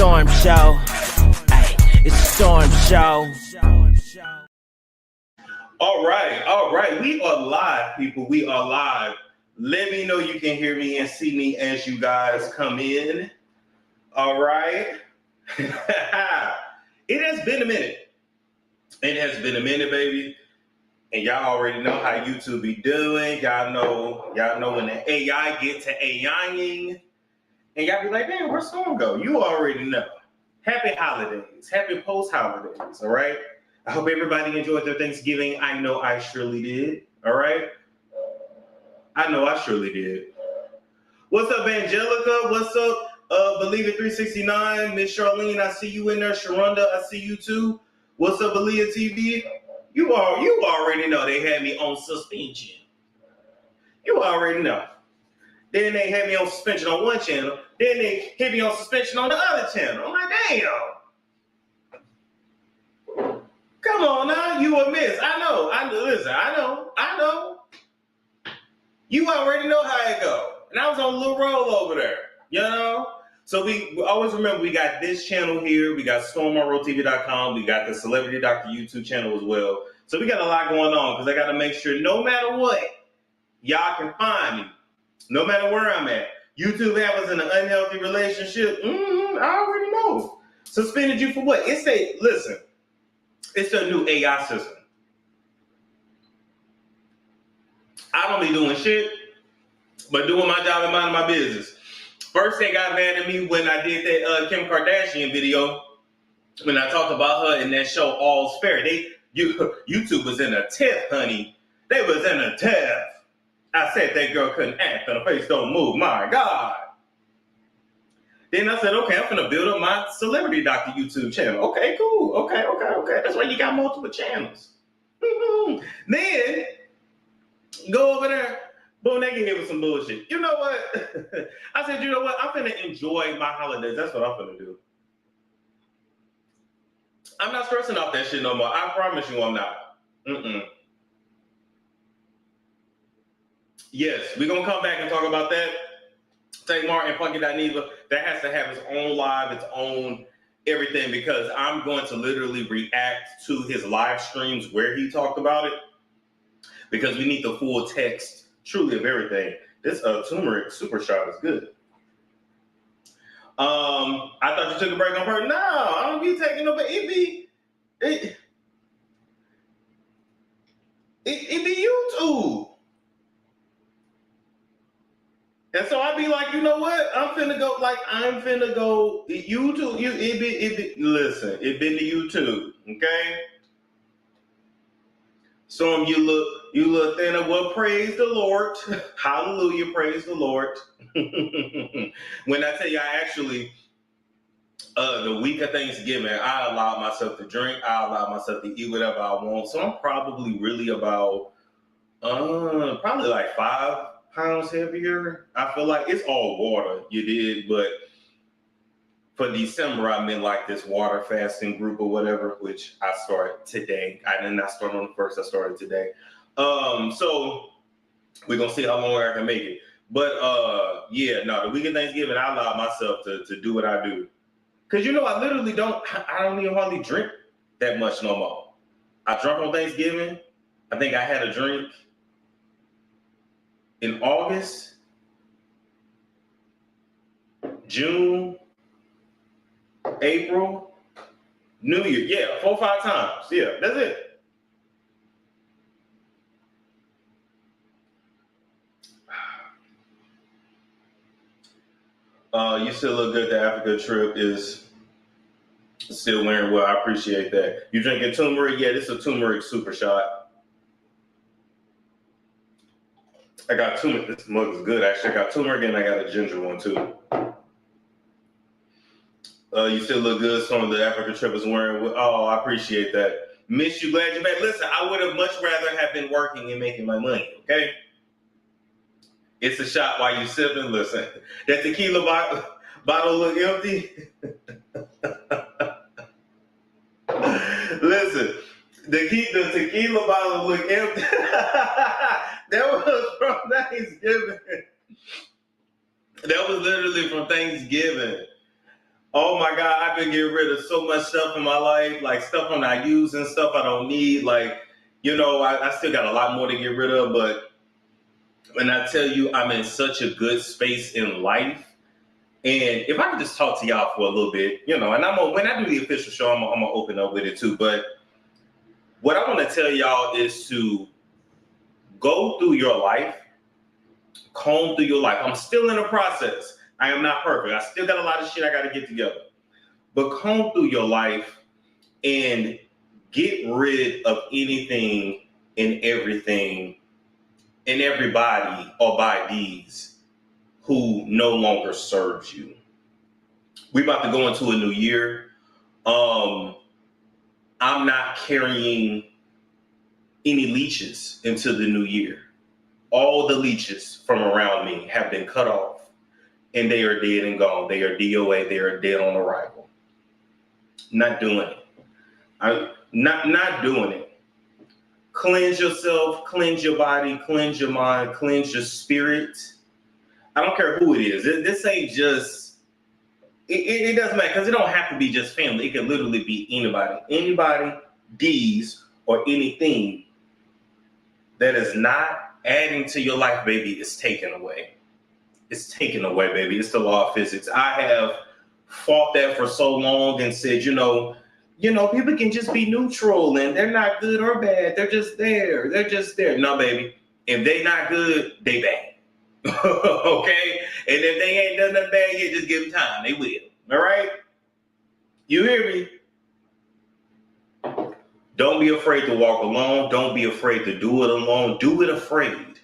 storm show. Ay, it's a storm show. All right. We are live, people. We are live. Let me know you can hear me and see me as you guys come in. All right. It has been a minute. It has been a minute, baby. And y'all already know how YouTube be doing. Y'all know when the AI get to AIing. And y'all be like, man, where's Storm go? You already know. Happy holidays. Happy post-holidays, all right? I hope everybody enjoyed their Thanksgiving. I know I surely did, all right? I know I surely did. What's up, Angelica? What's up, Believe It 369? Miss Charlene, I see you in there. Sharonda, I see you too. What's up, Aaliyah TV? You already know they had me on suspension. You already know. Then they had me on suspension on one channel. Then they hit me on suspension on the other channel. I'm like, damn. Come on now, you a miss. I know. I know. You already know how it go. And I was on a little roll over there, you know? So we always remember we got this channel here. We got StormMonroeTV.com. We got the Celebrity Doctor YouTube channel as well. So we got a lot going on because I got to make sure no matter what, y'all can find me. No matter where I'm at. YouTube have us in an unhealthy relationship. I already know. Suspended you for what? It's a new AI system. I don't be doing shit, but doing my job and minding my business. First, they got mad at me when I did that Kim Kardashian video, when I talked about her in that show All's Fair. YouTube was in a tiff, honey. They was in a tiff. I said that girl couldn't act and her face don't move. My God. Then I said, okay, I'm going to build up my Celebrity Doctor YouTube channel. Okay, cool. Okay. That's why you got multiple channels. Then, go over there. Boom, they get hit with some bullshit. You know what? I said, you know what? I'm going to enjoy my holidays. That's what I'm going to do. I'm not stressing off that shit no more. I promise you I'm not. Yes, we're going to come back and talk about that. Take Martin, Punky.Neva, that has to have its own live, its own everything, because I'm going to literally react to his live streams where he talked about it, because we need the full text, truly, of everything. This turmeric super shot is good. I thought you took a break on purpose. No, I don't be taking no, but it be YouTube. And so I be like, you know what? I'm finna go YouTube. Listen, it been to YouTube, okay? Storm, you look thinner. Well, praise the Lord. Hallelujah, praise the Lord. When I tell you, I actually, the week of Thanksgiving, I allowed myself to drink. I allowed myself to eat whatever I want. So I'm probably really about, probably like 5 pounds heavier. I feel like it's all water, you did, but for December, I'm in like this water fasting group or whatever, which I start today. I did not start on the 1st, I started today. So we're gonna see how long I can make it. But the week of Thanksgiving, I allowed myself to do what I do. Cause I literally don't even hardly drink that much no more. I drank on Thanksgiving. I think I had a drink in August, June, April, New Year. Yeah, 4 or 5 times. Yeah, that's it. You still look good. The Africa trip is still wearing well. I appreciate that. You drinking turmeric? Yeah, this is a turmeric super shot. I got turmeric. This mug is good. Actually, I got turmeric and I got a ginger one too. You still look good. Some of the Africa trip is wearing. Oh, I appreciate that. Miss you. Glad you're back. Listen, I would have much rather have been working and making my money. Okay. It's a shot while you sipping. Listen, that tequila bottle look empty. Listen, the tequila bottle look empty. That was from Thanksgiving. That was literally from Thanksgiving. Oh my God, I could get rid of so much stuff in my life, like stuff I'm not using, stuff I don't need. Like, I still got a lot more to get rid of, but when I tell you I'm in such a good space in life, and if I could just talk to y'all for a little bit, and when I do the official show, I'm gonna open up with it too. But what I want to tell y'all is to go through your life, comb through your life. I'm still in the process. I am not perfect. I still got a lot of shit I got to get together. But comb through your life and get rid of anything and everything and everybody or by these who no longer serves you. We about to go into a new year. I'm not carrying any leeches into the new year. All the leeches from around me have been cut off and they are dead and gone. They are DOA. They are dead on arrival. Not doing it. I'm not doing it. Cleanse yourself, cleanse your body, cleanse your mind, cleanse your spirit. I don't care who it is. This ain't just, it doesn't matter because it don't have to be just family. It can literally be anybody, D's, or anything that is not adding to your life, baby, is taken away. It's taken away, baby. It's the law of physics. I have fought that for so long and said, people can just be neutral and they're not good or bad. They're just there. They're just there. No, baby. If they not good, they bad. Okay? And if they ain't done nothing bad yet, just give them time. They will. All right? You hear me? Don't be afraid to walk alone. Don't be afraid to do it alone. Do it afraid.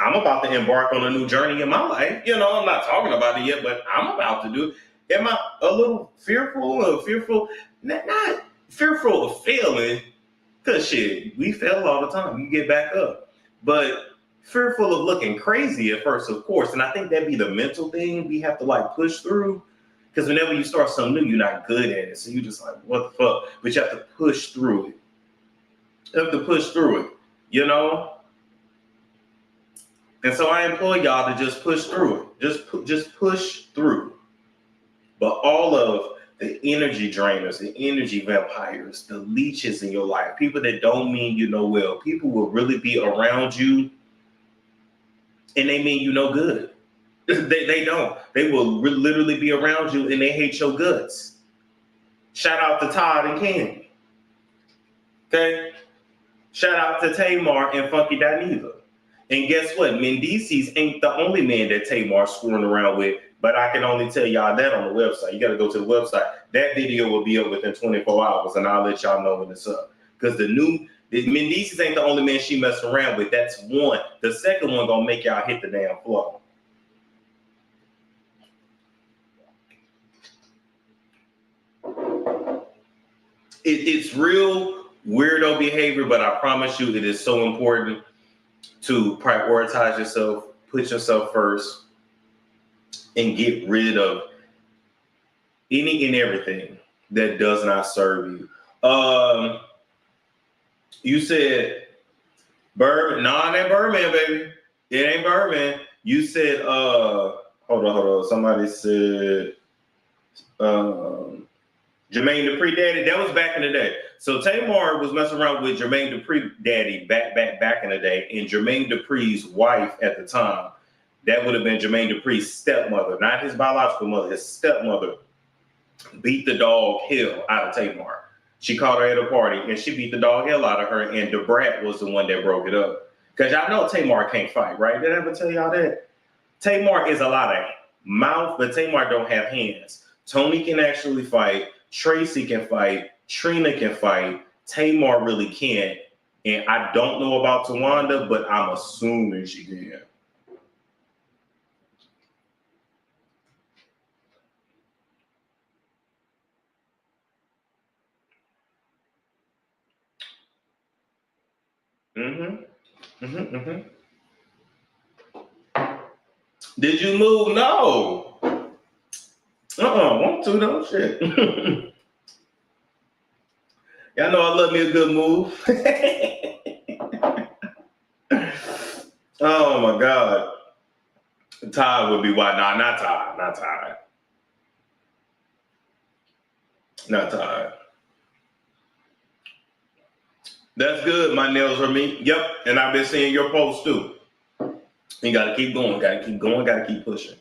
I'm about to embark on a new journey in my life. I'm not talking about it yet, but I'm about to do it. Am I a little fearful? Not fearful of failing, because shit, we fail all the time. You get back up. But fearful of looking crazy at first, of course. And I think that'd be the mental thing we have to push through. Because whenever you start something new, you're not good at it. So you're just like, what the fuck? But you have to push through it. You have to push through it, And so I implore y'all to just push through it. Just push through. But all of the energy drainers, the energy vampires, the leeches in your life, people that don't mean you no well, people will really be around you and they mean you no good. They don't. They will literally be around you and they hate your guts. Shout out to Todd and Candy. Okay? Shout out to Tamar and Funky Dineva. And guess what? Mendices ain't the only man that Tamar's screwing around with, but I can only tell y'all that on the website. You got to go to the website. That video will be up within 24 hours, and I'll let y'all know when it's up. Because the Mendices ain't the only man she messing around with. That's one. The second one gonna make y'all hit the damn floor. It's real weirdo behavior, but I promise you it is so important to prioritize yourself, put yourself first, and get rid of any and everything that does not serve you. You said Birdman. No, it ain't Birdman, baby. It ain't Birdman. You said, hold on. Somebody said Jermaine Dupri daddy. That was back in the day. So Tamar was messing around with Jermaine Dupri daddy back in the day, and Jermaine Dupri's wife at the time, that would have been Jermaine Dupri's stepmother, not his biological mother, his stepmother, beat the dog hell out of Tamar. She caught her at a party and she beat the dog hell out of her, and DeBrat was the one that broke it up. Because y'all know Tamar can't fight, right? Did I ever tell y'all that? Tamar is a lot of mouth, but Tamar don't have hands. Tony can actually fight. Tracy can fight. Trina can fight. Tamar really can't. And I don't know about Tawanda, but I'm assuming she can. Did you move? No. Want to though? Shit. Y'all know I love me a good move. Oh my God. Todd would be why? Nah, not Todd. Not Todd. Not tired. That's good. My nails are me. Yep. And I've been seeing your posts too. You gotta keep going. Gotta keep going. Gotta keep pushing.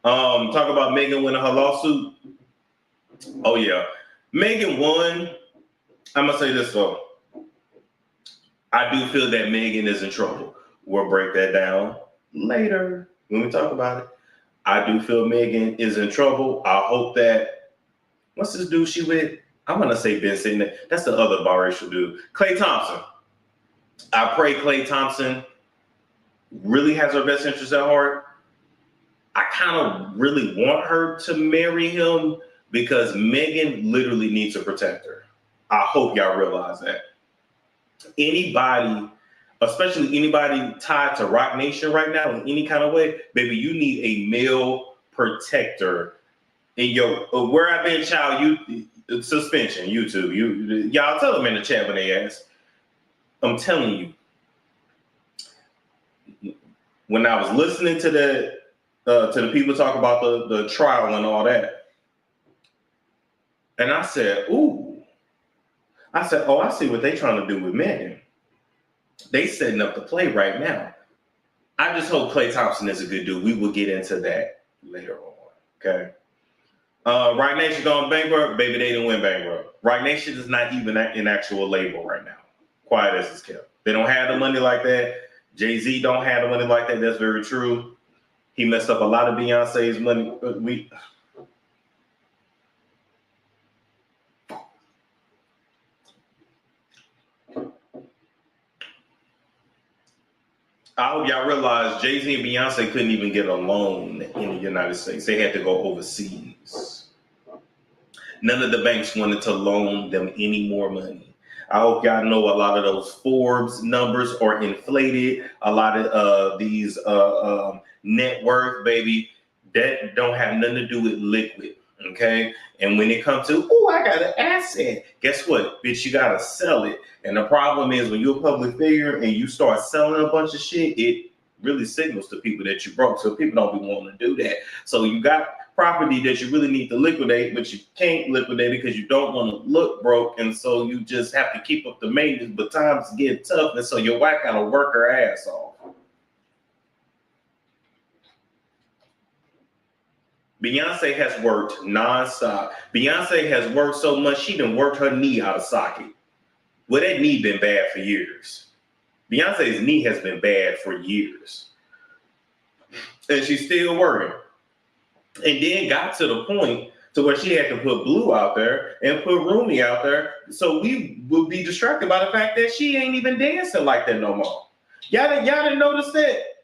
Talk about Megan winning her lawsuit. Oh yeah, Megan won. I'm gonna say this though. I do feel that Megan is in trouble. We'll break that down later when we talk about it. I do feel Megan is in trouble. I hope that what's this dude she with? I'm gonna say Ben Sidney. That's the other biracial dude, Klay Thompson. I pray Klay Thompson really has her best interest at heart. I kind of really want her to marry him because Megan literally needs to protect her. I hope y'all realize that. Anybody, especially anybody tied to Rock Nation right now in any kind of way, baby, you need a male protector in your where I've been child you suspension YouTube. Y'all tell them in the chat when they ask. I'm telling you, when I was listening to the people talk about the trial and all that, and I said, ooh, I said, oh, I see what they trying to do with Megan. They setting up the play right now. I just hope Klay Thompson is a good dude. We will get into that later on. Okay. Rock Nation going bankrupt, baby. They didn't win bankrupt. Rock Nation is not even an actual label right now. Quiet as it's kept. They don't have the money like that. Jay-Z don't have the money like that. That's very true. He messed up a lot of Beyonce's money. I hope y'all realize Jay-Z and Beyonce couldn't even get a loan in the United States. They had to go overseas. None of the banks wanted to loan them any more money. I hope y'all know a lot of those Forbes numbers are inflated. A lot of these net worth, baby, that don't have nothing to do with liquid, okay? And when it comes to, oh, I got an asset, guess what? Bitch, you got to sell it. And the problem is when you're a public figure and you start selling a bunch of shit, it really signals to people that you broke. So people don't be wanting to do that. So you got property that you really need to liquidate, but you can't liquidate it because you don't want to look broke. And so you just have to keep up the maintenance, but times get tough. And so your wife got to work her ass off. Beyonce has worked nonstop. Beyonce has worked so much, she done worked her knee out of socket. Well, that knee been bad for years. Beyonce's knee has been bad for years. And she's still working. And then got to the point to where she had to put Blue out there and put Rumi out there. So we would be distracted by the fact that she ain't even dancing like that no more. Y'all didn't notice that?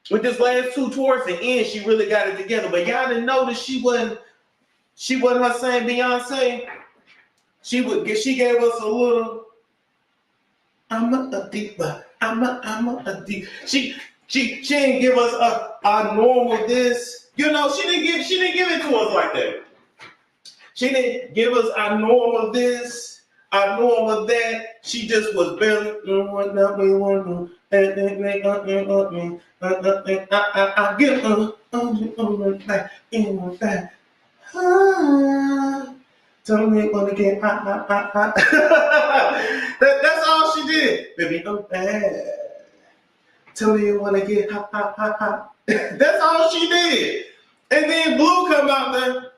With this last two towards the end, she really got it together. But y'all didn't notice she wasn't her same Beyonce. She gave us a little. I'm a deeper. I'm a deep. She didn't give us a normal this. You know, she didn't give it to us like that. She didn't give us a normal this, a normal that. She just was barely what we want to. I get back in my back. Tell me wanna get That's all she did. Baby, I'm bad. Tell me you wanna get hot. That's all she did. And then Blue come out there.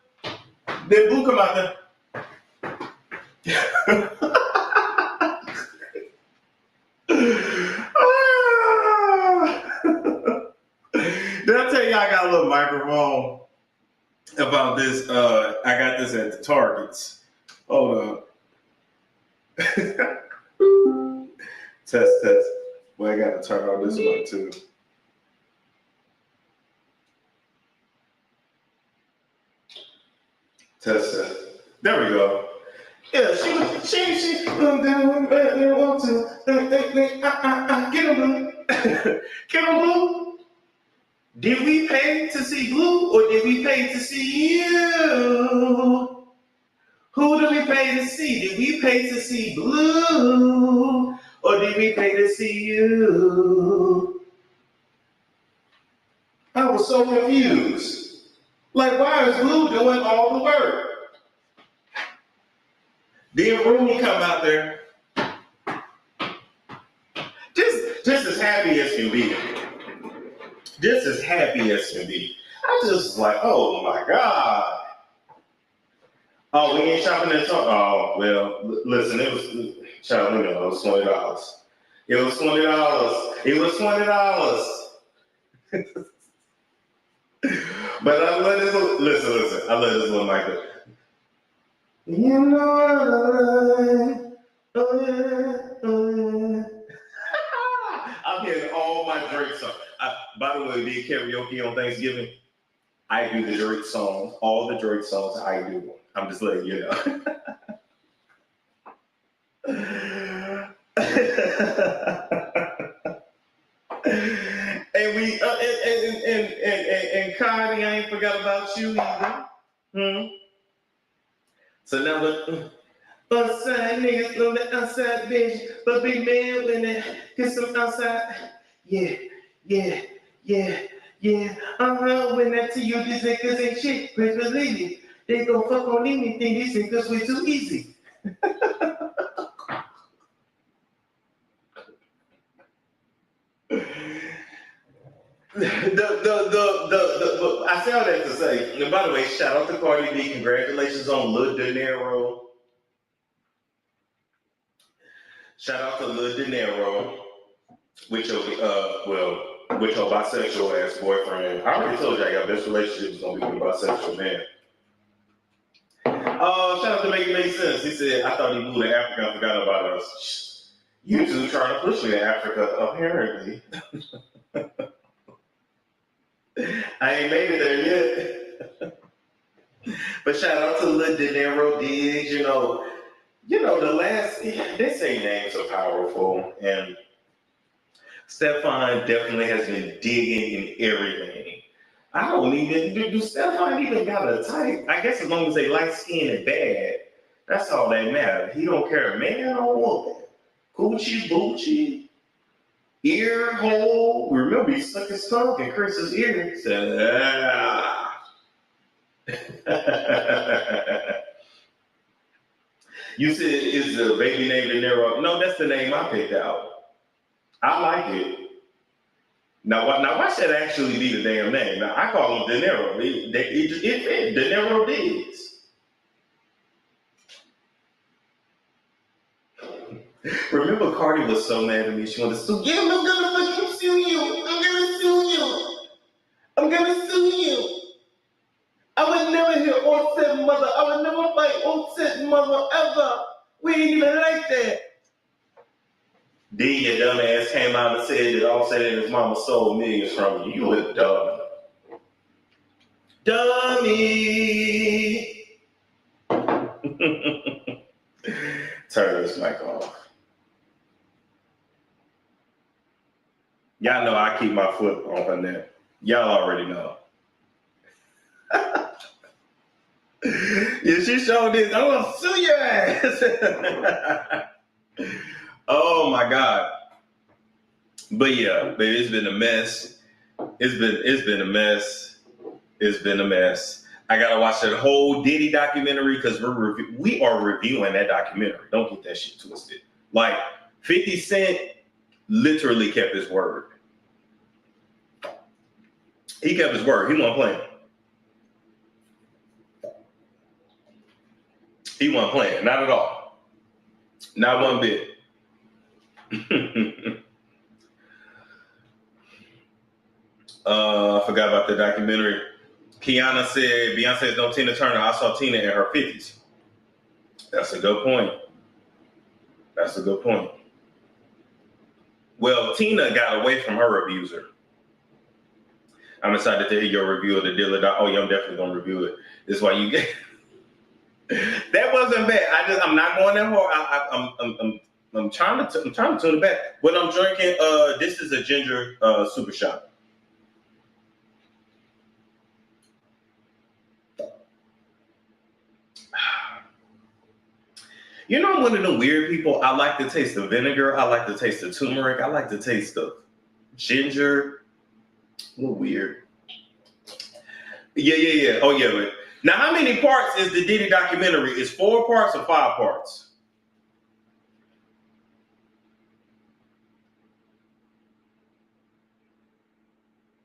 Did I tell you I got a little microphone about this? I got this at the Targets. Hold up. Test. Well, I got to turn on this one too. Test. There we go. Yeah, she want to get him, Blue. Get him, Blue. Did we pay to see Blue or did we pay to see you? Who did we pay to see? Did we pay to see Blue or did we pay to see you? I was so confused. Like, why is Blue doing all the work? Then Rooney come out there, just as happy as can be. Just as happy as can be. I just was like, oh my God. Oh, we ain't shopping at Target. Oh, well, listen, it was, child, it was $20. It was $20. It was $20. But I love this, listen, I love this little Michael. You know what I love. Oh yeah, oh yeah. I'm hearing all my Drake songs. By the way, we did karaoke on Thanksgiving. I do the Drake songs, all the Drake songs I do. I'm just letting you know. And we and Connie, I ain't forgot about you either. So now the outside niggas know the outside bitch, but big man when they get some outside. Yeah. When that to you, these niggas ain't shit. Please believe it. They gon' fuck on anything. These niggas way too easy. I say all that to say, and by the way, shout out to Cardi B. Congratulations on Lil De Niro. Shout out to Lil De Niro with your with your bisexual ass boyfriend. I already told you I got best relationship is gonna be with a bisexual man. Shout out to Make It Make Sense. He said, I thought he moved to Africa and forgot about us. You two trying to push me to Africa, apparently. I ain't made it there yet. But shout out to Lil De Niro Diggs, you know, the last, they say names are powerful, and Stefan definitely has been digging in everything. I don't even, do Stefan even got a type? I guess as long as they light skin and bad, that's all that matters. He don't care, man or woman. Coochie, boochie, ear hole. Remember, he stuck his tongue in Chris's ear. He said, You said, is the baby named De Niro? No, that's the name I picked out. I like it. Now, why should it actually be the damn name? Now, I call him De Niro. It fit. De Niro Diggs. Remember, Cardi was so mad at me. She wanted to sue. Yeah, I'm gonna fucking sue you. I'm gonna sue you. I'm gonna sue you. I would never hear Offset mother. I would never fight Offset mother ever. We ain't even like that. D, your dumb ass came out and said that Offset and his mama stole millions from you. You a dumb. Dummy. Turn this mic off. Y'all know I keep my foot on her neck. Y'all already know. Yeah, she showed this. I'm gonna sue your ass. Oh my God. But yeah, baby, it's been a mess. It's been a mess. It's been a mess. I gotta watch that whole Diddy documentary because we are reviewing that documentary. Don't get that shit twisted. Like 50 Cent literally kept his word. He kept his word. He wasn't playing. He wasn't playing. Not at all. Not one bit. I forgot about the documentary. Kiana said, Beyonce's no Tina Turner. I saw Tina in her 50s. That's a good point. That's a good point. Well, Tina got away from her abuser. I'm excited to hear your review of the Dilla doc. Oh, yeah, I'm definitely going to review it. This is why you get... That wasn't bad. I'm not going that hard. I'm trying to tune it back. But I'm drinking, this is a ginger super shot. You know, I'm one of the weird people. I like to taste the vinegar. I like to taste the turmeric. I like to taste the ginger. A little weird. Yeah. Oh, yeah, but Now, how many parts is the Diddy documentary? Is 4 parts or 5 parts?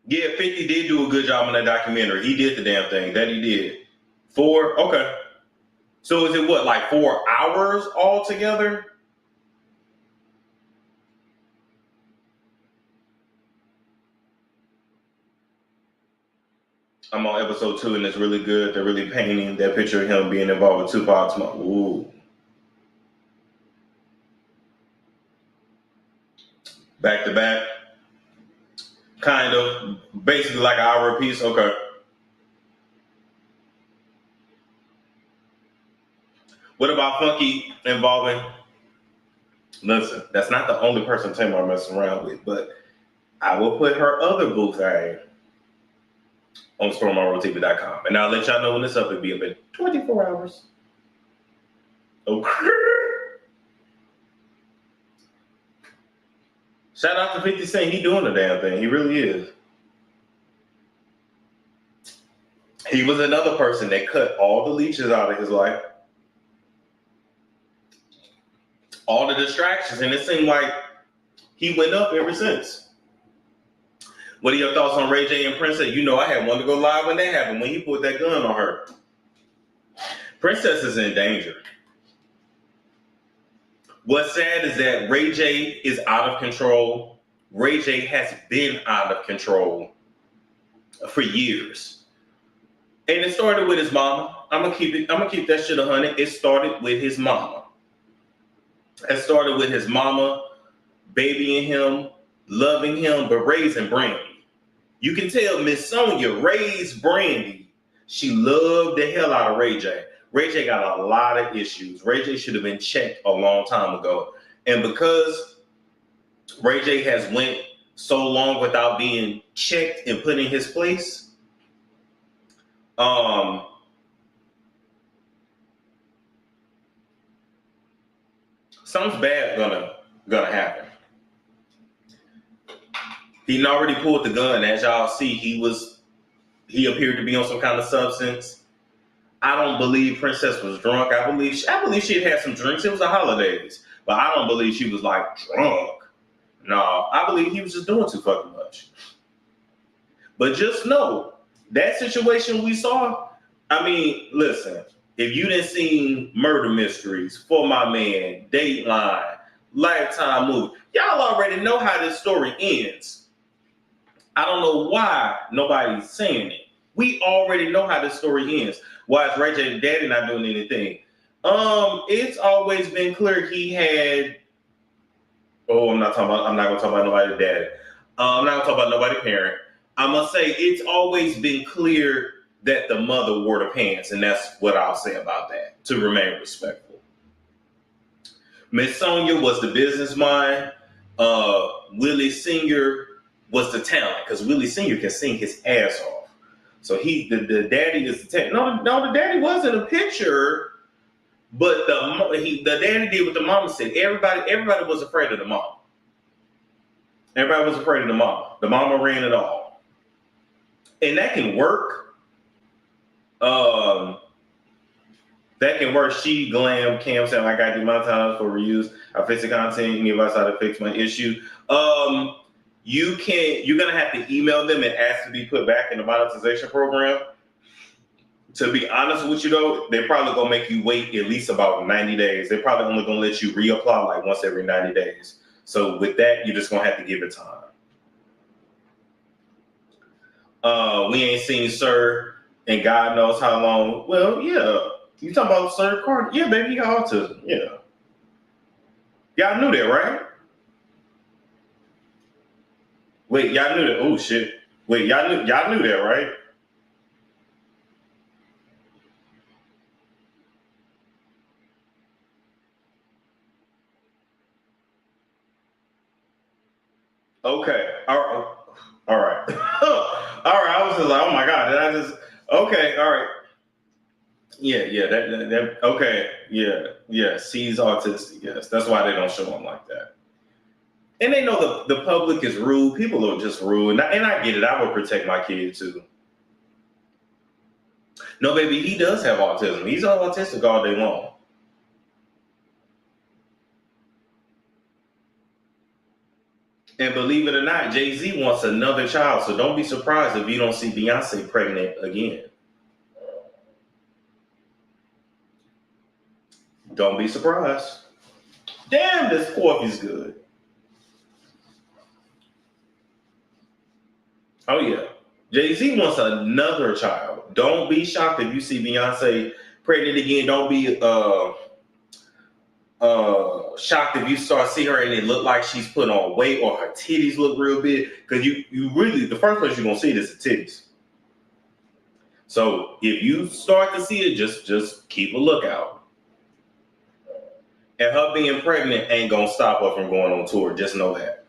Yeah, 50 did do a good job on that documentary. He did the damn thing. That he did. 4? Okay. So is it what, like 4 hours altogether? I'm on episode 2 and it's really good. They're really painting that picture of him being involved with Tupac's mom. Ooh. Back to back. Kind of. Basically like an hour piece. Okay. What about Funky involving? Listen, that's not the only person Tamar messing around with, but I will put her other boo thing on StormMonroeTV.com. And I'll let y'all know when it's up. It'll be up in 24 hours. Okay. Shout out to 50 Cent. He doing the damn thing. He really is. He was another person that cut all the leeches out of his life. All the distractions. And it seemed like he went up ever since. What are your thoughts on Ray J and Princess? You know I had one to go live when that happened, when he put that gun on her. Princess is in danger. What's sad is that Ray J is out of control. Ray J has been out of control for years. And it started with his mama. I'm gonna keep that shit 100. It started with his mama. It started with his mama babying him, loving him, but raising Brandy. You can tell Miss Sonia raised Brandy. She loved the hell out of Ray J. Ray J got a lot of issues. Ray J should have been checked a long time ago. And because Ray J has went so long without being checked and put in his place, something's bad gonna happen. He already pulled the gun. As y'all see, he appeared to be on some kind of substance. I don't believe Princess was drunk. I believe she had some drinks. It was the holidays. But I don't believe she was like drunk. No, I believe he was just doing too fucking much. But just know, that situation we saw, I mean, listen, if you didn't see Murder Mysteries, For My Man, Dateline, Lifetime movie, y'all already know how this story ends. I don't know why nobody's saying it. We already know how this story ends. Why is Ray J's daddy not doing anything? It's always been clear he had. Oh, I'm not gonna talk about nobody's dad. I'm not gonna talk about nobody's parent. I'm gonna say it's always been clear that the mother wore the pants, and that's what I'll say about that, to remain respectful. Miss Sonia was the business mind. Willie Sr. was the talent, because Willie Sr. can sing his ass off. So the daddy is the talent. No, the daddy was in a picture, but the daddy did what the mama said. Everybody was afraid of the mama. Everybody was afraid of the mama. The mama ran it all. And that can work. That can work. She, Glam, Cam said, I got demonetized for reuse. I fix the content. Any advice how to fix my issue? You're gonna have to email them and ask to be put back in the monetization program. To be honest with you though, they're probably gonna make you wait at least about 90 days. They're probably only gonna let you reapply like once every 90 days. So with that, you're just gonna have to give it time. We ain't seen Sir in God knows how long. Well, yeah. You talking about Sir Carter? Yeah, baby, he got autism. Yeah. Y'all knew that, right? Wait, y'all knew that? Oh shit. Wait, y'all knew that, right? Okay. All right. All right. All right. I was just like, oh my God. Did I just okay, all right. Yeah, that okay. Yeah. C's autistic, yes. That's why they don't show him like that. And they know the public is rude. People are just rude. And I get it. I would protect my kid too. No, baby, he does have autism. He's autistic all day long. And believe it or not, Jay-Z wants another child, so don't be surprised if you don't see Beyonce pregnant again. Don't be surprised. Damn, this coffee's good. Oh, yeah. Jay-Z wants another child. Don't be shocked if you see Beyonce pregnant again. Don't be shocked if you start seeing her and it look like she's put on weight or her titties look real big. Because you really, the first place you're going to see it is the titties. So if you start to see it, just keep a lookout. And her being pregnant ain't going to stop her from going on tour. Just know that.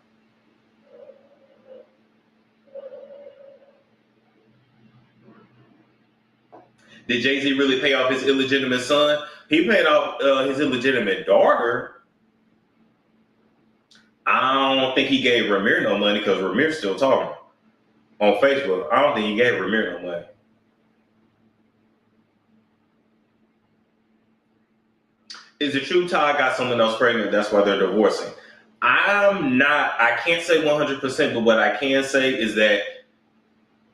Did Jay-Z really pay off his illegitimate son? He paid off his illegitimate daughter. I don't think he gave Ramir no money because Ramir's still talking on Facebook. I don't think he gave Ramir no money. Is it true Todd got someone else pregnant? That's why they're divorcing. I can't say 100%, but what I can say is that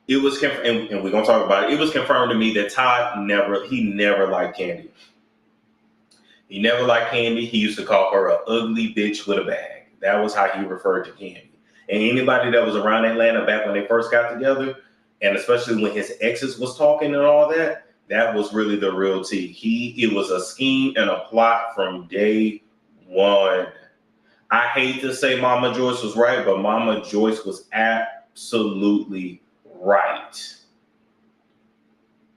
it was confirmed, and we're going to talk about it. It was confirmed to me that Todd never liked Candy. He never liked Candy. He used to call her an ugly bitch with a bag. That was how he referred to Candy. And anybody that was around Atlanta back when they first got together, and especially when his exes was talking and all that, that was really the real tea. It was a scheme and a plot from day one. I hate to say Mama Joyce was right, but Mama Joyce was absolutely right.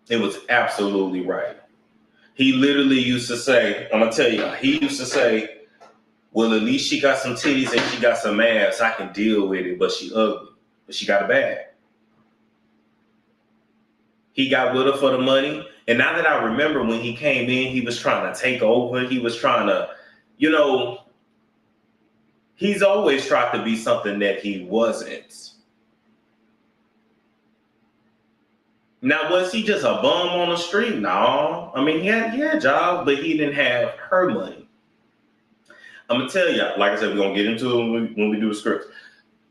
It was absolutely right. He literally used to say, I'm going to tell you, he used to say, well, at least she got some titties and she got some ass. I can deal with it, but she ugly. But she got a bag. He got with her for the money. And now that I remember when he came in, he was trying to take over. He was trying to, he's always tried to be something that he wasn't. Now, was he just a bum on the street? No. I mean, he had a job, but he didn't have her money. I'm going to tell you, like I said, we're going to get into it when we do the scripts.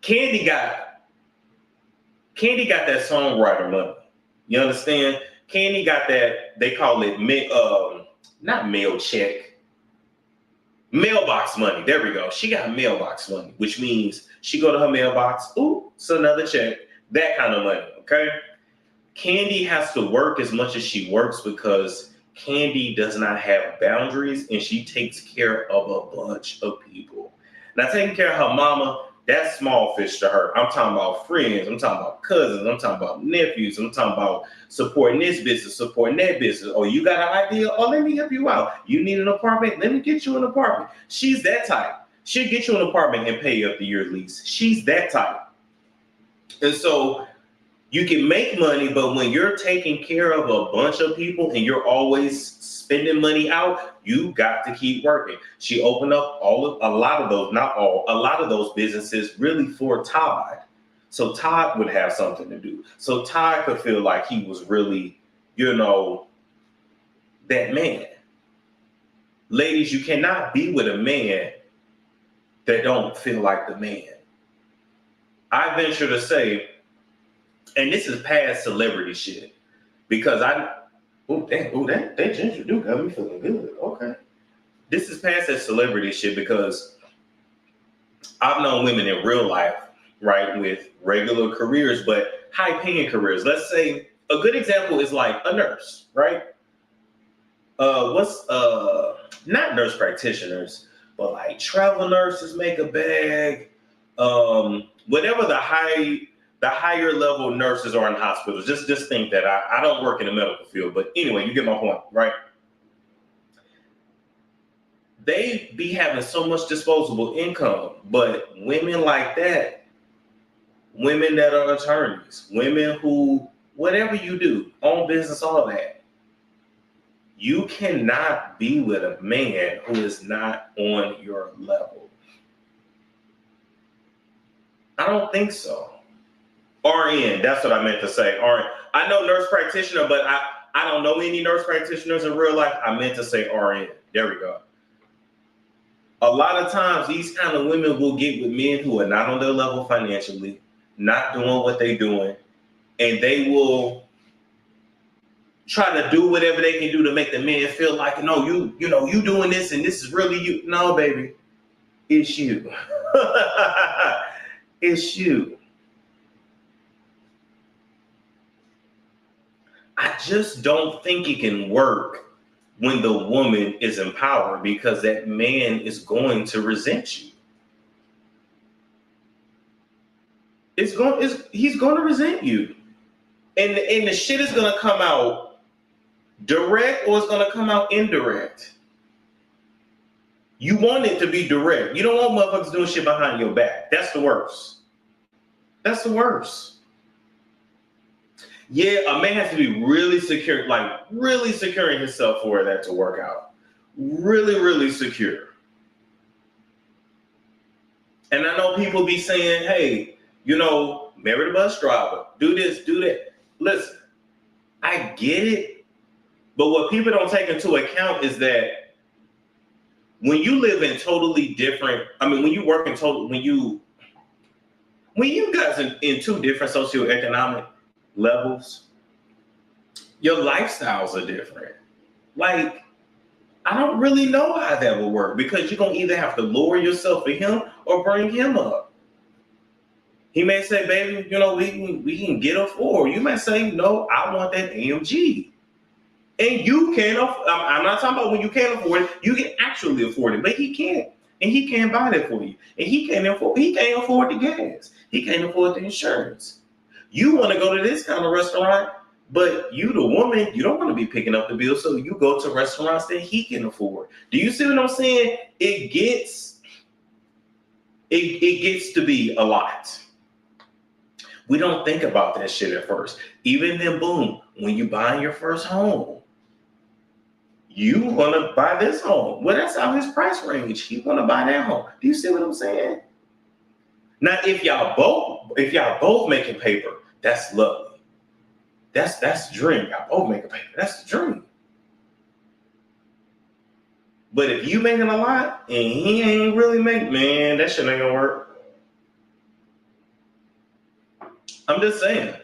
Candy got that songwriter money. You understand? Candy got that, they call it, not mail check, mailbox money. There we go. She got mailbox money, which means she go to her mailbox. Ooh, it's another check. That kind of money, okay? Candy has to work as much as she works because Candy does not have boundaries and she takes care of a bunch of people. Now, taking care of her mama, that's small fish to her. I'm talking about friends. I'm talking about cousins. I'm talking about nephews. I'm talking about supporting this business, supporting that business. Oh, you got an idea? Oh, let me help you out. You need an apartment? Let me get you an apartment. She's that type. She'll get you an apartment and pay you up the year lease. She's that type. And so you can make money, but when you're taking care of a bunch of people and you're always spending money out, you got to keep working. She opened up a lot of those businesses really for Todd. So Todd would have something to do. So Todd could feel like he was really, that man. Ladies, you cannot be with a man that don't feel like the man. I venture to say, and this is past celebrity shit, because that ginger do got me feeling good. Okay. This is past that celebrity shit because I've known women in real life, right, with regular careers, but high paying careers. Let's say a good example is like a nurse, right? Not nurse practitioners, but like travel nurses make a bag. Whatever the higher level nurses are in hospitals. Just think that I don't work in the medical field, but anyway, you get my point, right? They be having so much disposable income, but women like that, women that are attorneys, women who, whatever you do, own business, all that, you cannot be with a man who is not on your level. I don't think so. RN, that's what I meant to say. RN. I know nurse practitioner, but I don't know any nurse practitioners in real life. I meant to say RN. There we go. A lot of times, these kind of women will get with men who are not on their level financially, not doing what they're doing, and they will try to do whatever they can do to make the man feel like, no, you doing this, and this is really you. No, baby, it's you. It's you. I just don't think it can work when the woman is empowered, because that man is going to resent you. He's going to resent you. And the shit is going to come out direct, or it's going to come out indirect. You want it to be direct. You don't want motherfuckers doing shit behind your back. That's the worst. That's the worst. Yeah, a man has to be really secure, like really securing himself for that to work out. Really, really secure. And I know people be saying, hey, marry the bus driver, do this, do that. Listen, I get it. But what people don't take into account is that when you live in totally different, when you work in total, when you guys in two different socioeconomic levels, your lifestyles are different. Like, I don't really know how that will work, because you're going to either have to lower yourself for him or bring him up. He may say, baby, we can get a 4. You may say, no, I want that AMG. And you can't afford, I'm not talking about when you can't afford it, you can actually afford it, but he can't. And he can't buy that for you. And he can't afford the gas. He can't afford the insurance. You want to go to this kind of restaurant, but you, the woman, you don't want to be picking up the bill, so you go to restaurants that he can afford. Do you see what I'm saying? It gets to be a lot. We don't think about that shit at first. Even then, boom, when you buy your first home, you want to buy this home. Well, that's out his price range. He want to buy that home. Do you see what I'm saying? Now, if y'all both making paper, that's lovely. That's the dream. Y'all both making paper. That's the dream. But if you making a lot and he ain't really making, man, that shit ain't gonna work. I'm just saying.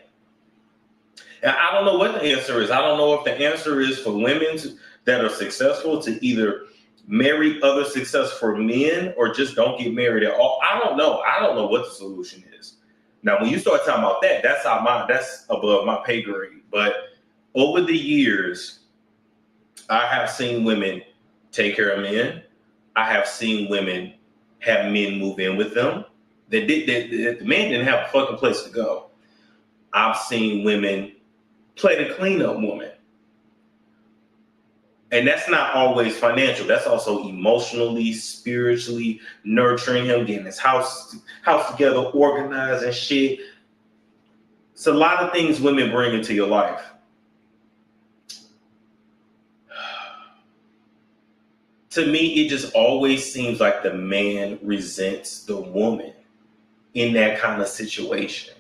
And I don't know what the answer is. I don't know if the answer is for women that are successful to either marry other successful men or just don't get married at all. I don't know. I don't know what the solution is. Now, when you start talking about that, that's above my pay grade. But over the years, I have seen women take care of men. I have seen women have men move in with them. The man didn't have a fucking place to go. I've seen women play the cleanup woman. And that's not always financial. That's also emotionally, spiritually nurturing him, getting his house together, organized and shit. It's a lot of things women bring into your life. To me, it just always seems like the man resents the woman in that kind of situation.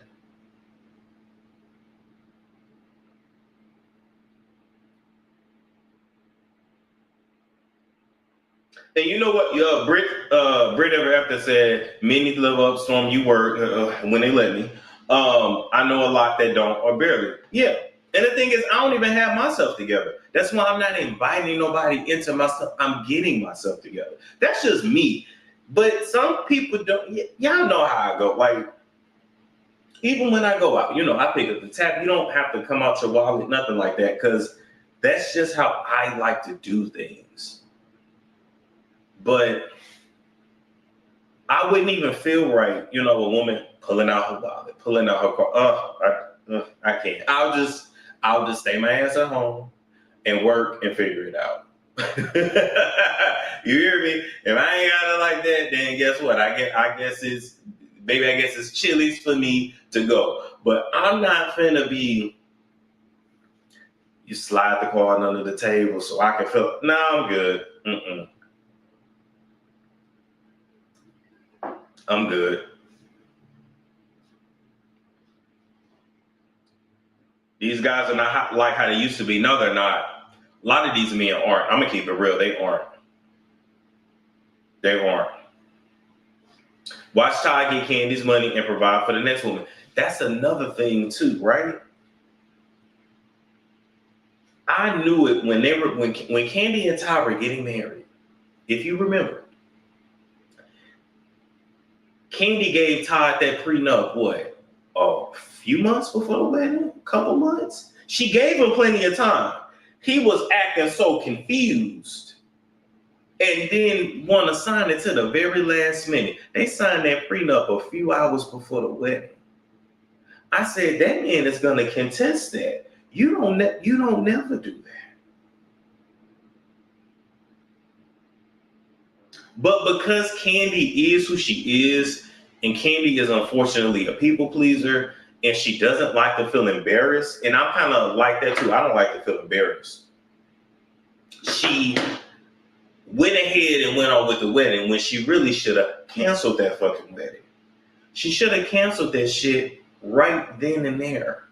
And you know what? Brit ever after said, men need to live up, Storm, you were when they let me. I know a lot that don't, or barely. Yeah. And the thing is, I don't even have myself together. That's why I'm not inviting nobody into my stuff. I'm getting myself together. That's just me. But some people don't. Y'all know how I go. Like, even when I go out, I pick up the tab. You don't have to come out your wallet, nothing like that, because that's just how I like to do things. But I wouldn't even feel right, a woman pulling out her wallet, pulling out her car. I can't. I'll just stay my ass at home and work and figure it out. You hear me? If I ain't got it like that, then guess what? I guess it's Chili's for me to go. But I'm not finna be. You slide the card under the table so I can feel. No, I'm good. I'm good. These guys are not like how they used to be. No, they're not. A lot of these men aren't. I'm gonna keep it real. They aren't. They aren't. Watch Ty get Candy's money and provide for the next woman. That's another thing too, right? I knew it when Candy and Ty were getting married. If you remember, Candy gave Todd that prenup, what, a few months before the wedding? A couple months? She gave him plenty of time. He was acting so confused. And then want to sign it to the very last minute. They signed that prenup a few hours before the wedding. I said, that man is going to contest that. You don't never do that. But because Candy is who she is, and Candy is unfortunately a people pleaser, and she doesn't like to feel embarrassed, and I'm kind of like that too. I don't like to feel embarrassed. She went ahead and went on with the wedding when she really should have canceled that fucking wedding. She should have canceled that shit right then and there.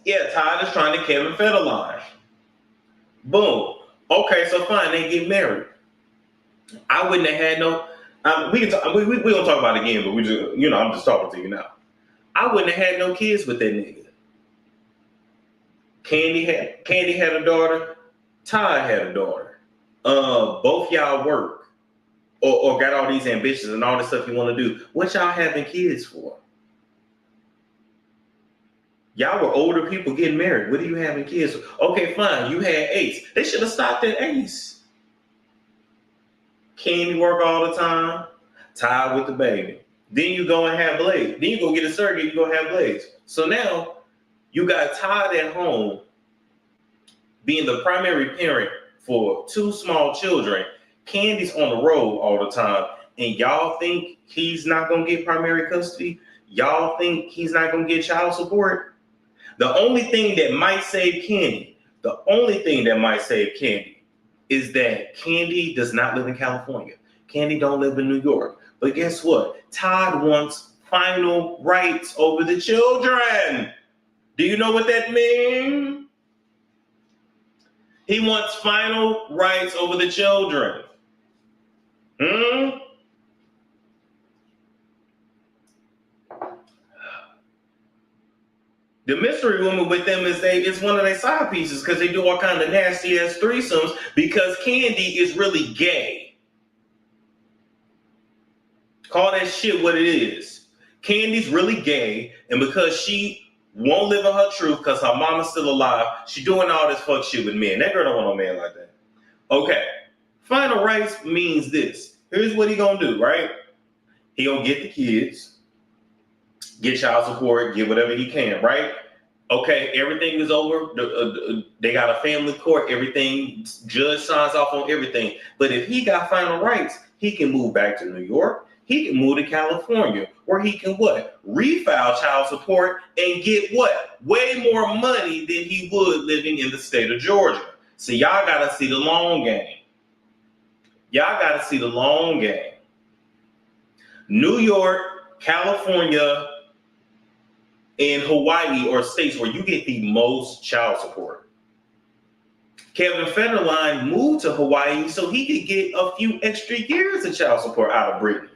Yeah, Todd is trying to Kevin Federline. Boom. Okay, so fine, they get married. I wouldn't have had no. We can talk, we gonna talk about it again, but we just, I'm just talking to you now. I wouldn't have had no kids with that nigga. Candy had a daughter. Todd had a daughter. Both y'all work or got all these ambitions and all this stuff you want to do. What y'all having kids for? Y'all were older people getting married. What are you having kids for? Okay, fine. You had Ace. They should have stopped at Ace. Candy work all the time. Todd with the baby. Then you go and have Blaze. Then you go get a surrogate. You go have Blaze. So now you got Todd at home being the primary parent for two small children. Candy's on the road all the time. And y'all think he's not going to get primary custody? Y'all think he's not going to get child support? The only thing that might save Candy, is that Candy does not live in California. Candy don't live in New York. But guess what? Todd wants final rights over the children. Do you know what that means? He wants final rights over the children. The mystery woman with them is one of their side pieces because they do all kind of nasty ass threesomes because Candy is really gay. Call that shit what it is. Candy's really gay, and because she won't live in her truth because her mama's still alive, she doing all this fuck shit with men. That girl don't want no man like that. Okay. Final rights means this. Here's what he gonna do, right? He gonna get the kids, get child support, get whatever he can, right? Okay, everything is over. They got a family court, everything, judge signs off on everything. But if he got final rights, he can move back to New York. He can move to California, where he can what? Refile child support and get what? Way more money than he would living in the state of Georgia. So y'all gotta see the long game. New York, California, and Hawaii are states where you get the most child support. Kevin Federline moved to Hawaii so he could get a few extra years of child support out of Britain.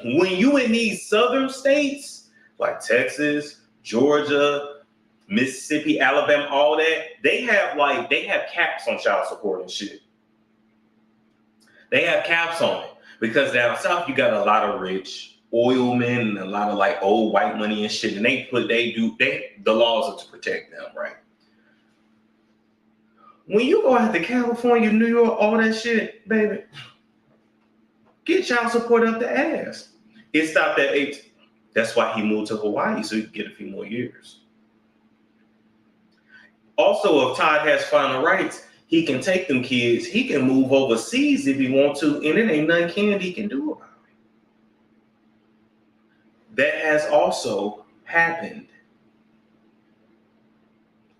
When you in these southern states, like Texas, Georgia, Mississippi, Alabama, all that, they have caps on child support and shit. They have caps on it. Because down south, you got a lot of rich oil men and a lot of like old white money and shit. And the laws are to protect them, right? When you go out to California, New York, all that shit, baby, get child support up the ass. It stopped at 18. That's why he moved to Hawaii, so he could get a few more years. Also, if Todd has final rights, he can take them kids. He can move overseas if he wants to, and it ain't nothing Candy can do about it. That has also happened.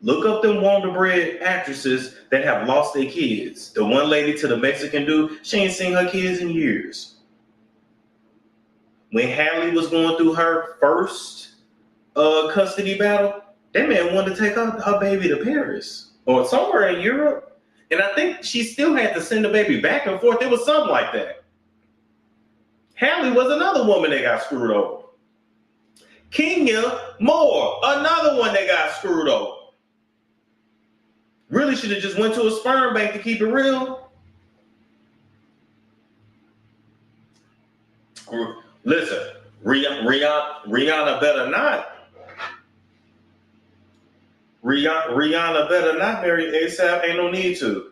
Look up them Wonder Bread actresses that have lost their kids. The one lady to the Mexican dude, she ain't seen her kids in years. when Hallie was going through her first custody battle, that man wanted to take her baby to Paris or somewhere in Europe. And I think she still had to send the baby back and forth. It was something like that. Hallie was another woman that got screwed over. Kenya Moore, another one that got screwed over. Really should have just went to a sperm bank to keep it real. Listen, Rihanna better not. Rihanna better not marry ASAP. Ain't no need to.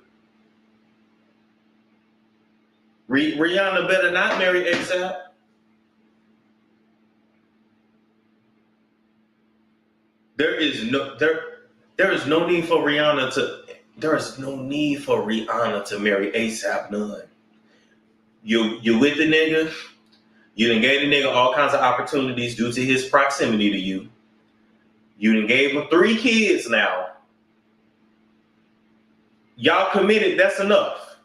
Rihanna better not marry ASAP. There is no need for Rihanna to marry ASAP. None. You with the nigga. You done gave the nigga all kinds of opportunities due to his proximity to you. You done gave him 3 kids now. Y'all committed, that's enough.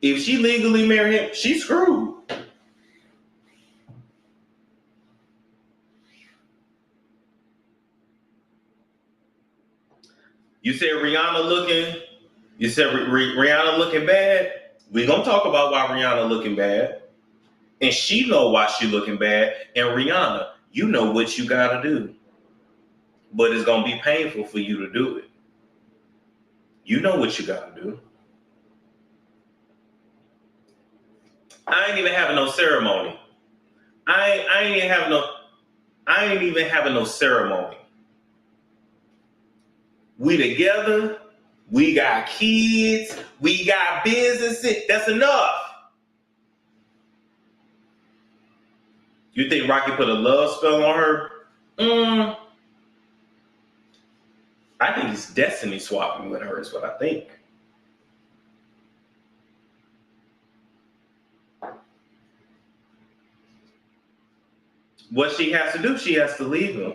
If she legally married him, she's screwed. You said Rihanna looking bad? We gonna talk about why Rihanna looking bad. And she know why she looking bad. And Rihanna, you know what you gotta do. But it's gonna be painful for you to do it. You know what you gotta do. I ain't even having no ceremony. I ain't even having no ceremony. We together, we got kids, we got businesses. That's enough. You think Rocky put a love spell on her? I think he's destiny swapping with her is what I think. What she has to do, she has to leave him.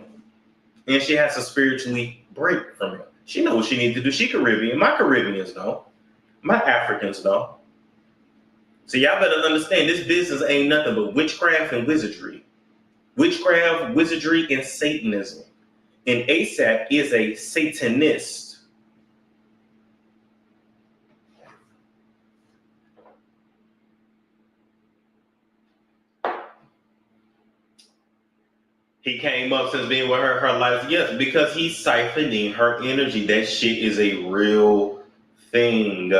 And she has to spiritually break from him. She knows what she needs to do. She Caribbean. My Caribbeans know. My Africans know. So y'all better understand this business ain't nothing but witchcraft and wizardry. Witchcraft, wizardry, and Satanism. And ASAP is a Satanist. He came up since being with her life. Yes, because he's siphoning her energy. That shit is a real thing.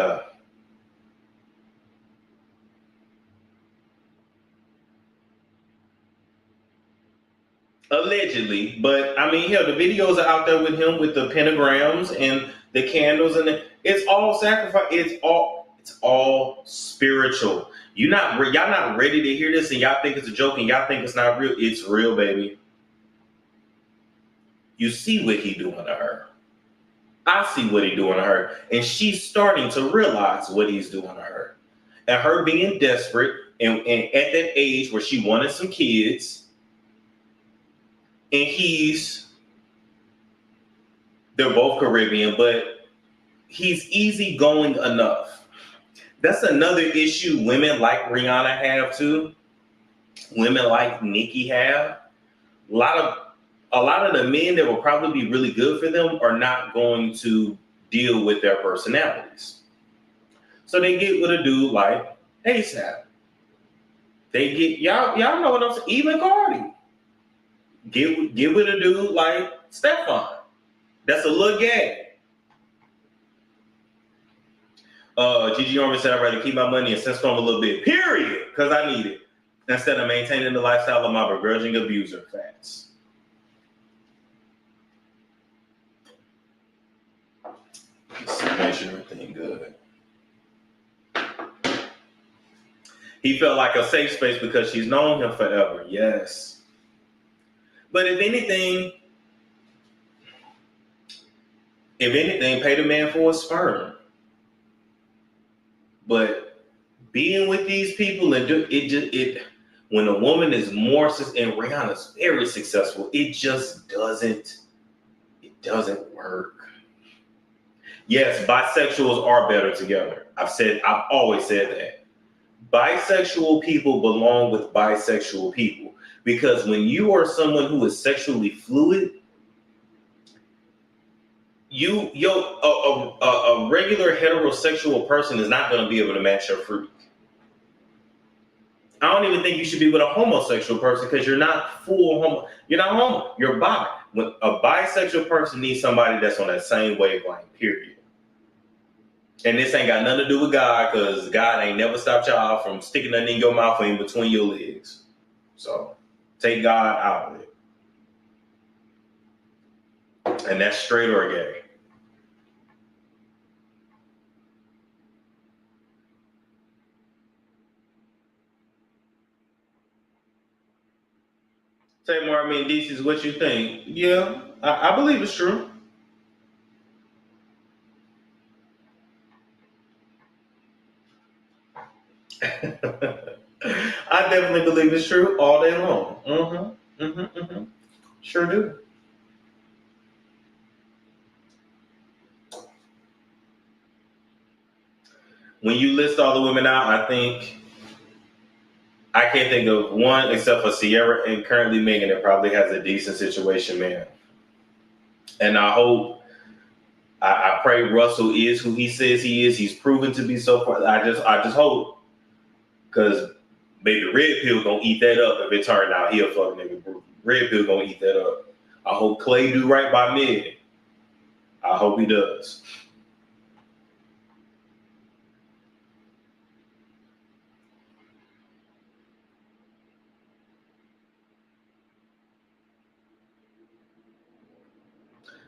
Allegedly, but I mean, hell, the videos are out there with him with the pentagrams and the candles, and it's all sacrifice. It's all spiritual. Y'all not ready to hear this, and y'all think it's a joke, and y'all think it's not real. It's real, baby. You see what he doing to her. I see what he doing to her, and she's starting to realize what he's doing to her, and her being desperate, and at that age where she wanted some kids. And they're both Caribbean, but he's easygoing enough. That's another issue women like Rihanna have too. Women like Nicki have. A lot of the men that will probably be really good for them are not going to deal with their personalities. So they get with a dude like ASAP. They get y'all know what I'm saying. Even Cardi. Get with a dude like Stefan. That's a little gay. Gigi Orman said, I'd rather keep my money and sandstorm a little bit, period, because I need it, instead of maintaining the lifestyle of my begrudging abuser. Facts. Let's see, make sure everything good. He felt like a safe space because she's known him forever. Yes. But if anything, pay the man for a sperm. But being with these people and when a woman is more, and Rihanna's very successful, it just doesn't work. Yes, bisexuals are better together. I've always said that. Bisexual people belong with bisexual people, because when you are someone who is sexually fluid, a regular heterosexual person is not going to be able to match your fruit. I don't even think you should be with a homosexual person, because you're not full homo. You're not homo. You're bi. When a bisexual person needs somebody that's on that same wavelength, period. And this ain't got nothing to do with God, because God ain't never stopped y'all from sticking nothing in your mouth or in between your legs. So take God out of it. And that's straight or gay. Say more, I mean, this is what you think. Yeah, I believe it's true. I definitely believe it's true all day long. Sure do. When you list all the women out, I can't think of one except for Sierra and currently Megan that probably has a decent situation, man. And I pray Russell is who he says he is. He's proven to be so far. I just hope, because maybe Red Pill gonna eat that up if it turned out he a fucking nigga. Red Pill gonna eat that up. I hope Clay do right by Megan. I hope he does.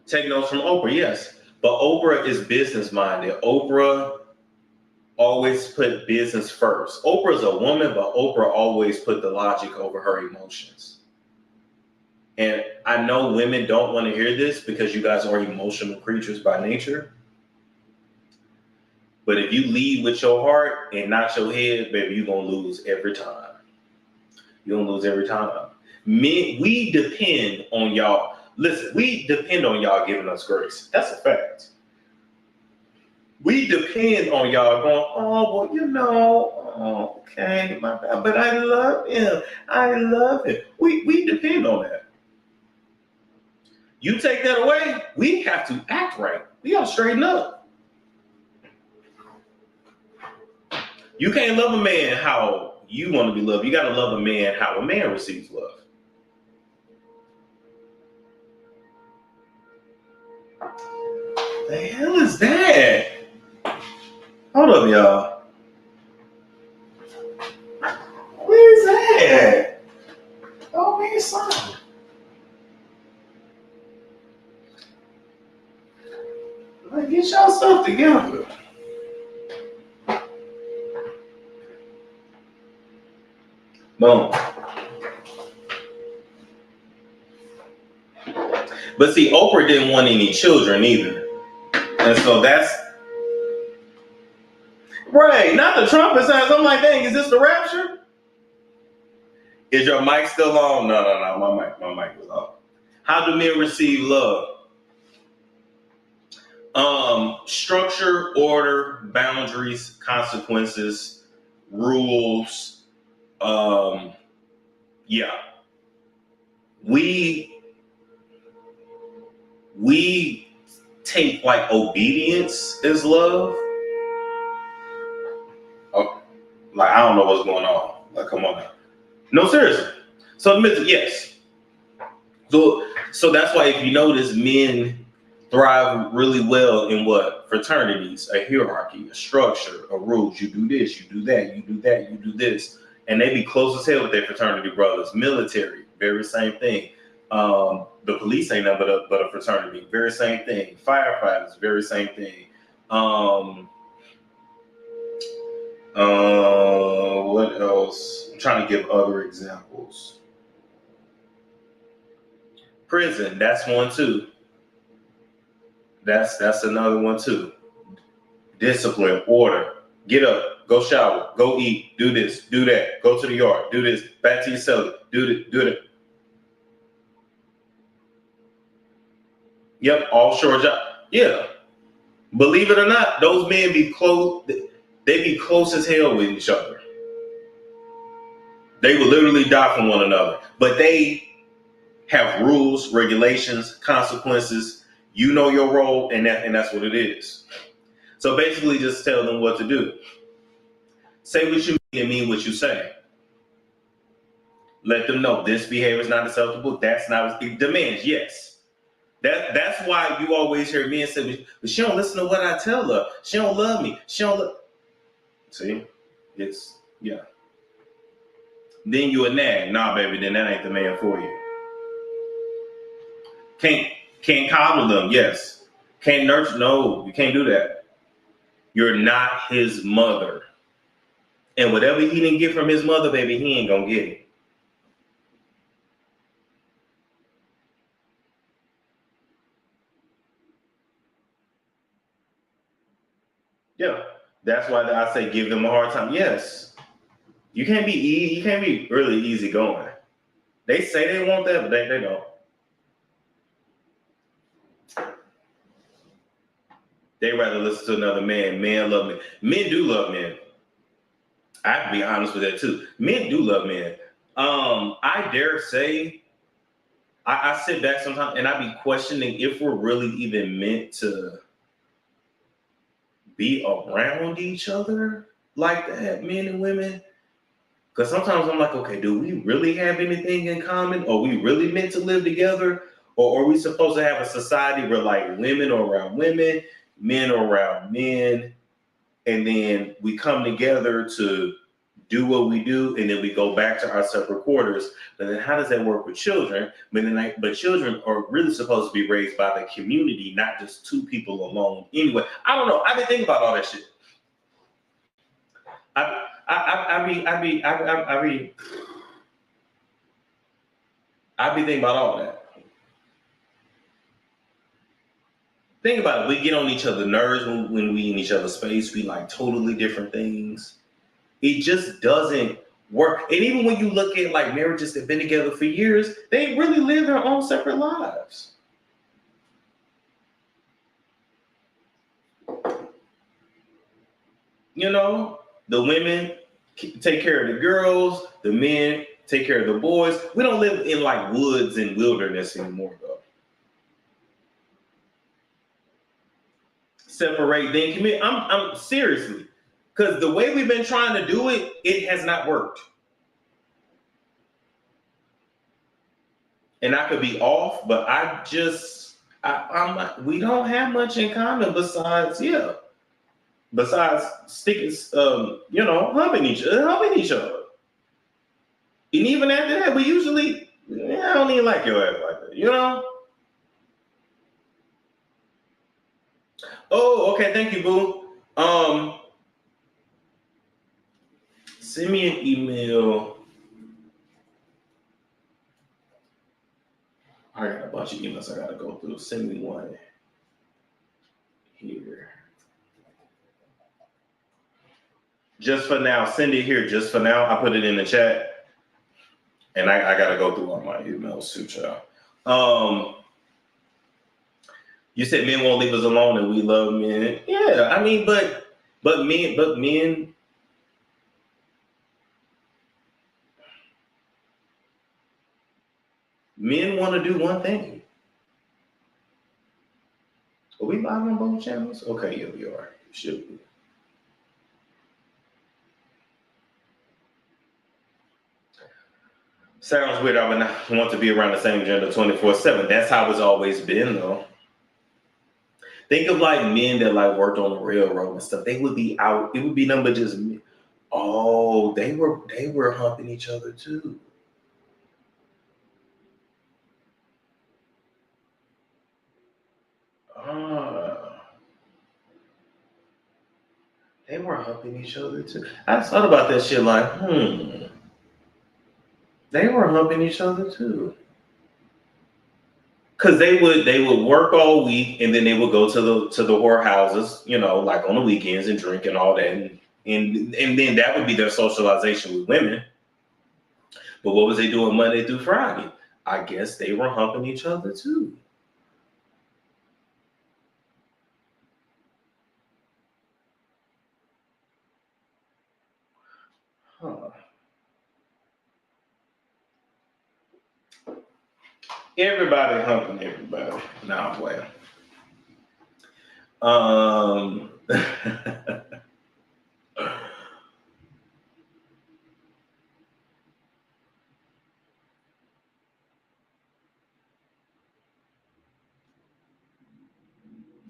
Take notes from Oprah, yes. But Oprah is business minded. Oprah always put business first. Oprah's a woman, but Oprah always put the logic over her emotions. And I know women don't want to hear this because you guys are emotional creatures by nature. But if you lead with your heart and not your head, baby, you're going to lose every time. You're going to lose every time. We depend on y'all. Listen, we depend on y'all giving us grace. That's a fact. We depend on y'all going, oh, well, okay, my bad, but I love him. I love him. We depend on that. You take that away, we have to act right. We got to straighten up. You can't love a man how you want to be loved. You got to love a man how a man receives love. The hell is that? Hold up, y'all. Where's that? Oh, where's something? Like, get y'all stuff together. Boom. But see, Oprah didn't want any children either. And so that's right. Not the trumpet sounds. I'm like, dang, is this the rapture? Is your mic still on? No. My mic was off. How do men receive love? Structure, order, boundaries, consequences, rules. Yeah. We take like obedience as love. Oh, like I don't know what's going on. Like, come on now. No, seriously. So yes. So that's why if you notice, men thrive really well in what? Fraternities, a hierarchy, a structure, a rules. You do this, you do that, you do that, you do this. And they be close as hell with their fraternity brothers. Military, very same thing. The police ain't nothing but a fraternity, very same thing. Firefighters, very same thing. What else? I'm trying to give other examples. Prison, that's one too. That's another one too. Discipline, order. Get up, go shower, go eat, do this, do that, go to the yard, do this, back to your cellar, do that. Yep, offshore job. Yeah. Believe it or not, those men be close. They be close as hell with each other. They would literally die from one another. But they have rules, regulations, consequences. You know your role, and that's what it is. So basically, just tell them what to do. Say what you mean and mean what you say. Let them know this behavior is not acceptable. That's not it demands. Yes, that's why you always hear men say, "But she don't listen to what I tell her. She don't love me. She don't love." See, it's yeah. Then you a nag. Nah, baby, then that ain't the man for you. Can't can't coddle them. Yes. Can't nurture. No, you can't do that. You're not his mother. And whatever he didn't get from his mother, baby, he ain't gonna get it. Yeah. That's why I say give them a hard time. Yes. You can't be really easy going. They say they want that, but they don't. They rather listen to another man. Men love men. Men do love men. I have to be honest with that too. Men do love men. I dare say I sit back sometimes and I be questioning if we're really even meant to be around each other like that, men and women. Because sometimes I'm like, okay, do we really have anything in common? Are we really meant to live together? Or are we supposed to have a society where like women are around women, men are around men, and then we come together to do what we do, and then we go back to our separate quarters. But then how does that work with children? But children are really supposed to be raised by the community, not just two people alone. Anyway, I don't know. I've been thinking about all that shit. I be thinking about all that. Think about it. We get on each other's nerves when we in each other's space. We like totally different things. It just doesn't work. And even when you look at like marriages that have been together for years, they really live their own separate lives. You know, the women take care of the girls, the men take care of the boys. We don't live in like woods and wilderness anymore, though. Separate, then commit. I'm seriously, because the way we've been trying to do it, it has not worked. And I could be off, but I'm not, we don't have much in common besides sticking, humping each other. And even after that, we usually, I don't even like your ass like that, you know? Oh, okay, thank you, boo. Send me an email. I got a bunch of emails I gotta go through. Send me one here. Just for now, send it here. Just for now, I put it in the chat, and I gotta go through all my emails too, child. You said men won't leave us alone, and we love men. Yeah, I mean, men want to do one thing. Are we live on both channels? Okay, yeah, we are. Should be. Sounds weird. I would not want to be around the same gender 24/7. That's how it's always been, though. Think of like men that like worked on the railroad and stuff. They would be out. It would be nothing but just men. Oh, they were humping each other too. Ah, they were humping each other too. I thought about that shit like, they were humping each other too. Cause they would work all week and then they would go to the whorehouses, like on the weekends and drink and all that, and then that would be their socialization with women. But what was they doing Monday through Friday? I guess they were humping each other too. Huh. Everybody humping everybody. Nah, I'm playing. Um,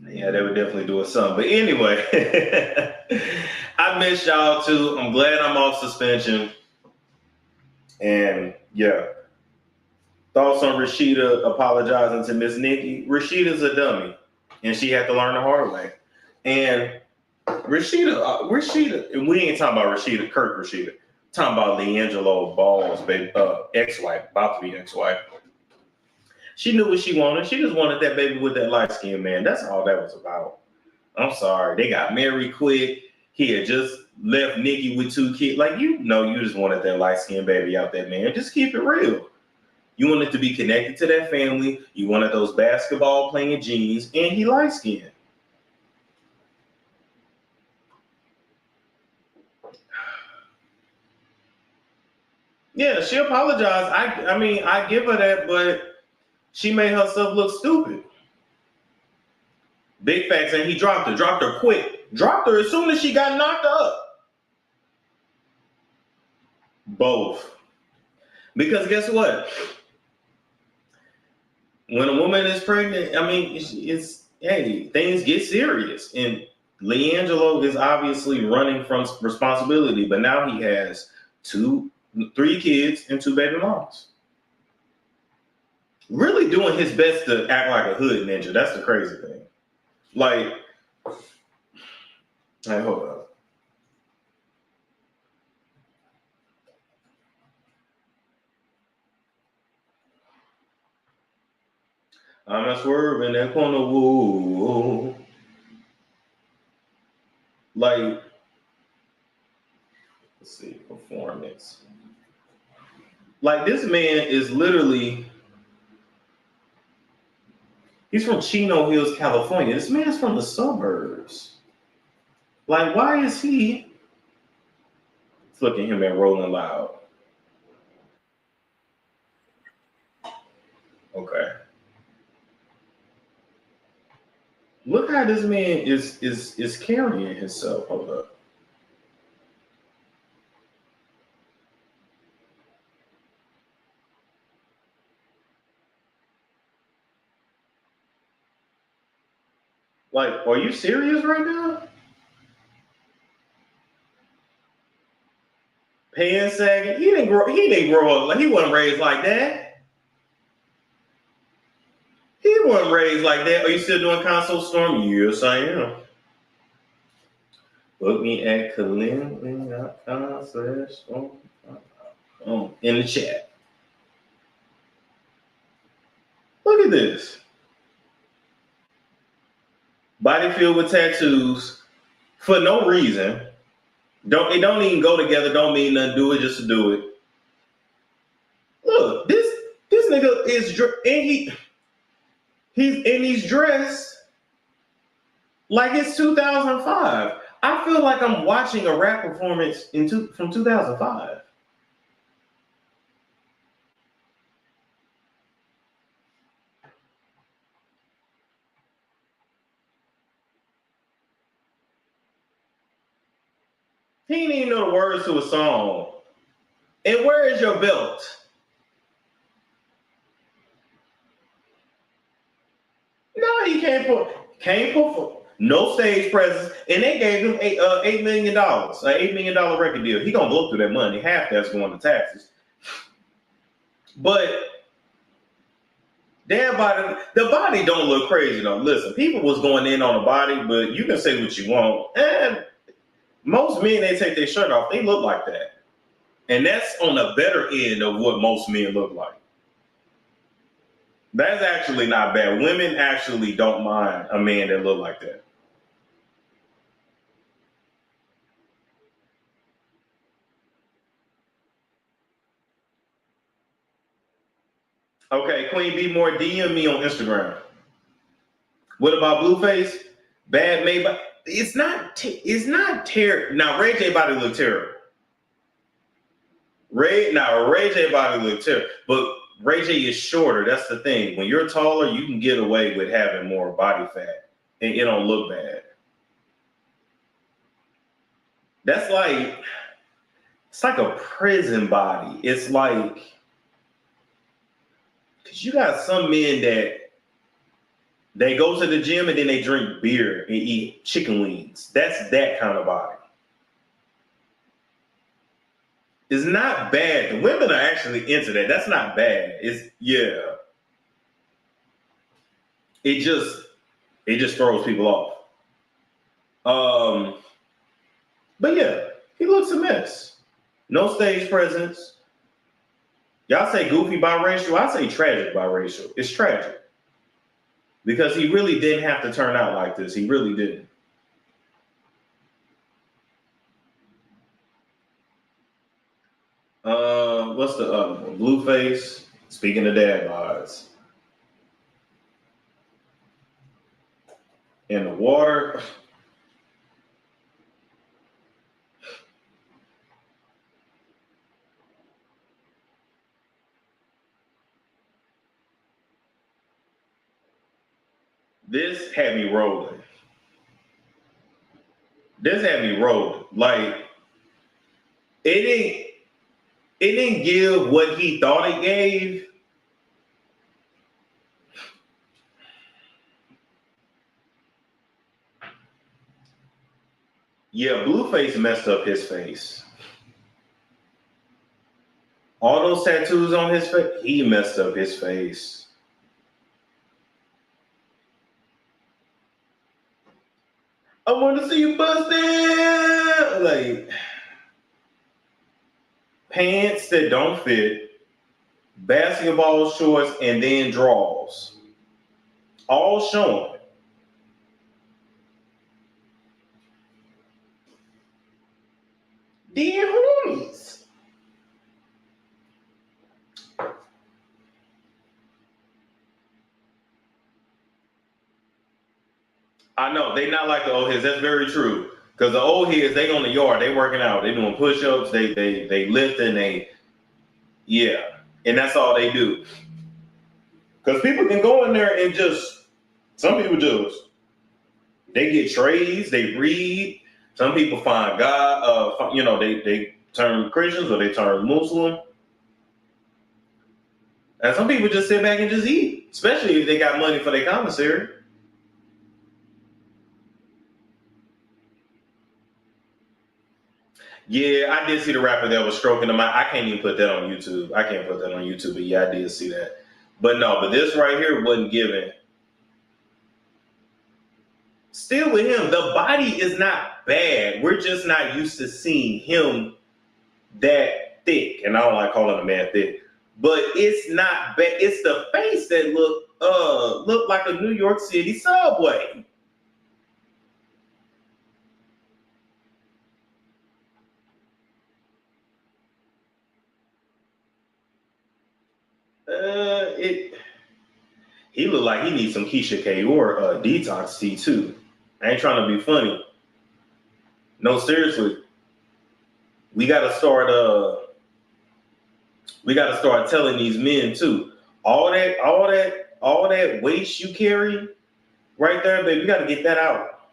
yeah, they would definitely do a song. But anyway, I miss y'all too. I'm glad I'm off suspension. And yeah, thoughts on Rashida apologizing to Miss Nikki? Rashida's a dummy, and she had to learn the hard way. And Rashida, and we ain't talking about Rashida, Kirk Rashida. Talking about LeAngelo Ball's baby, ex-wife, about to be ex-wife. She knew what she wanted. She just wanted that baby with that light-skinned man. That's all that was about. I'm sorry. They got married quick. He had just left Nikki with 2 kids. Like, you know, you just wanted that light-skinned baby out there, man. Just keep it real. You wanted to be connected to that family. You wanted those basketball-playing genes, and he light-skinned. Yeah, she apologized. I mean, I give her that, but she made herself look stupid. Big facts, and he dropped her quick. Dropped her as soon as she got knocked up. Both. Because guess what? When a woman is pregnant, I mean, it's hey, things get serious. And LeAngelo is obviously running from responsibility, but now he has 3 kids and 2 baby moms. Really doing his best to act like a hood ninja. That's the crazy thing. Like, hey, hold up. I'm a swerve in that corner, whoa. Like, let's see, performance. Like, this man is literally, he's from Chino Hills, California. This man's from the suburbs. Like, why is he? Let's look at him at Rolling Loud. Okay. Look how this man is carrying himself. Hold up. Like, are you serious right now? Pants sagging. He didn't grow up like he wasn't raised like that. He wasn't raised like that. Are you still doing console storm? Yes, I am. Book me at Kalin.com/storm in the chat. Look at this. Body filled with tattoos for no reason. It don't even go together. Don't mean nothing. Do it just to do it. Look, this nigga is and he's dressed like it's 2005. I feel like I'm watching a rap performance from 2005. He didn't even know the words to a song. And where is your belt? No, he can't perform. No stage presence, and they gave him $8 million, an $8 million record deal. He gonna blow through that money. Half that's going to taxes. But the body don't look crazy though. Listen, people was going in on the body, but you can say what you want. And most men, they take their shirt off, they look like that. And that's on the better end of what most men look like. That's actually not bad. Women actually don't mind a man that look like that. Okay, Queen B More, DM me on Instagram. What about Blueface? Bad made by. It's not terrible. Now Ray J body look terrible. Ray J body look terrible. But Ray J is shorter. That's the thing. When you're taller, you can get away with having more body fat, and it don't look bad. That's like it's like a prison body. It's like because you got some men that they go to the gym and then they drink beer and eat chicken wings. That's that kind of body. It's not bad. The women are actually into that. That's not bad. It's yeah. It just throws people off. But yeah, he looks a mess. No stage presence. Y'all say goofy biracial. I say tragic biracial. It's tragic. Because he really didn't have to turn out like this. He really didn't. What's the other one? Blueface. Speaking of dad bods. In the water. This had me rolling. Like it didn't give what he thought it gave. Yeah, Blueface messed up his face. All those tattoos on his face, he messed up his face. I want to see you busted. Like pants that don't fit, basketball shorts, and then draws. All showing. Dear homies. I know they not like the old heads. That's very true. Because the old heads, they on the yard, they working out, they doing push-ups, they lifting, yeah, and that's all they do. Because people can go in there and some people they get trays, they read. Some people find God, they turn Christians or they turn Muslim. And some people just sit back and just eat, especially if they got money for their commissary. Yeah, I did see the rapper that was stroking them. I can't even put that on YouTube. I can't put that on YouTube, but yeah, I did see that. But this right here wasn't given. Still with him, the body is not bad. We're just not used to seeing him that thick. And I don't like calling a man thick. But it's not bad. It's the face that look like a New York City subway. He look like he needs some Keisha K or detox tea too. I ain't trying to be funny. No, seriously. We gotta start telling these men too. All that waste you carry right there, baby, you gotta get that out.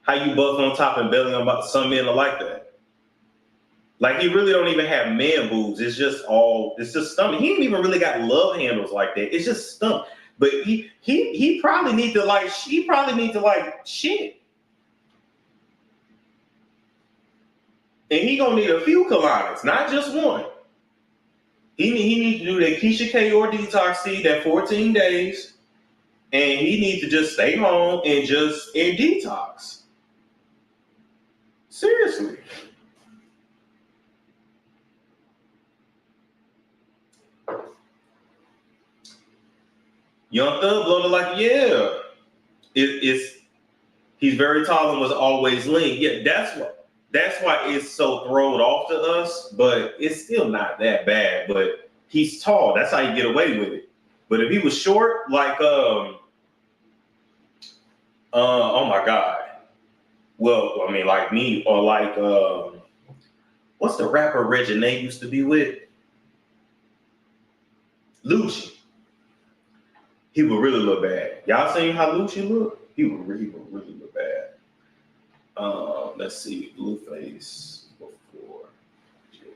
How you buff on top and belly on about some men are like that. Like he really don't even have man boobs. It's just stomach. He ain't even really got love handles like that. It's just stomach. But he probably need to like shit. And he gonna need a few colonics, not just one. He need to do that Keisha K or detox tea, that 14 days, and he need to just stay home and detox. Seriously. Young Thug loaded like, yeah. He's very tall and was always lean. Yeah, that's why it's so thrown off to us, but it's still not that bad. But he's tall. That's how you get away with it. But if he was short, like oh my God. Well, I mean, like me, or like what's the rapper Reggie Nate used to be with? Lucci. He would really look bad. Y'all seen how Lucci look? He would really look bad. Let's see, Blueface before jail.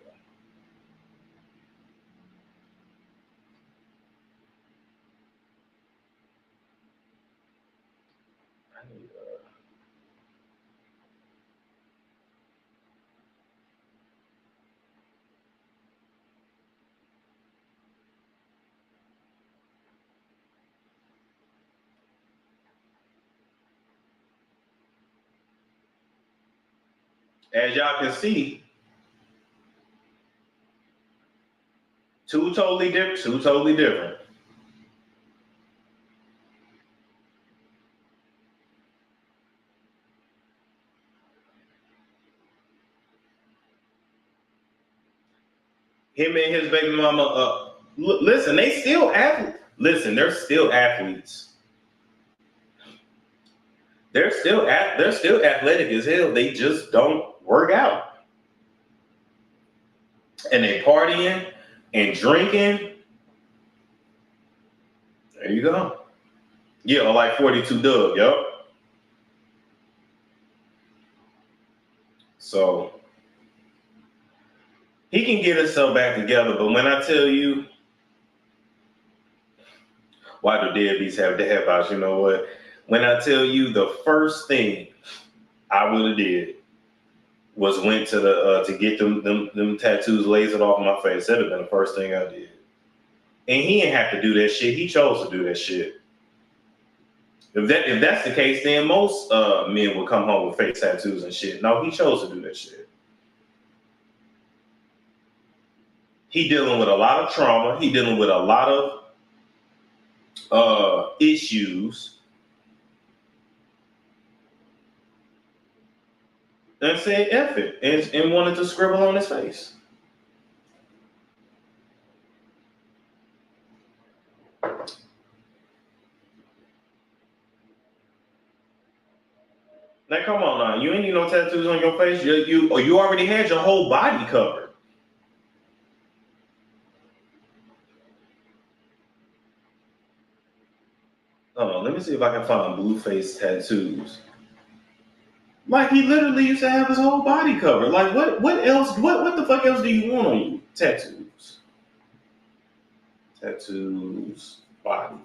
I need as y'all can see, two totally different. Him and his baby mama. Listen, they still athletes. Listen, they're still athletes. They're still athletic as hell. They just don't work out, and they partying and drinking. There you go. Yeah, like 42 Dub, yo. So he can get himself back together, but when I tell you, why do deadbeats have dad bods? You know what? When I tell you, the first thing I would have did was went to the to get them tattoos lasered off my face. That'd have been the first thing I did. And he didn't have to do that shit. He chose to do that shit. If that's the case, then most men would come home with face tattoos and shit. No, he chose to do that shit. He dealing with a lot of trauma. He dealing with a lot of issues. And said F it and wanted to scribble on his face. Now come on now. You ain't need no tattoos on your face. You already had your whole body covered. Hold on, let me see if I can find Blueface tattoos. Like he literally used to have his whole body covered. Like what else? What the fuck else do you want on you? Tattoos, body.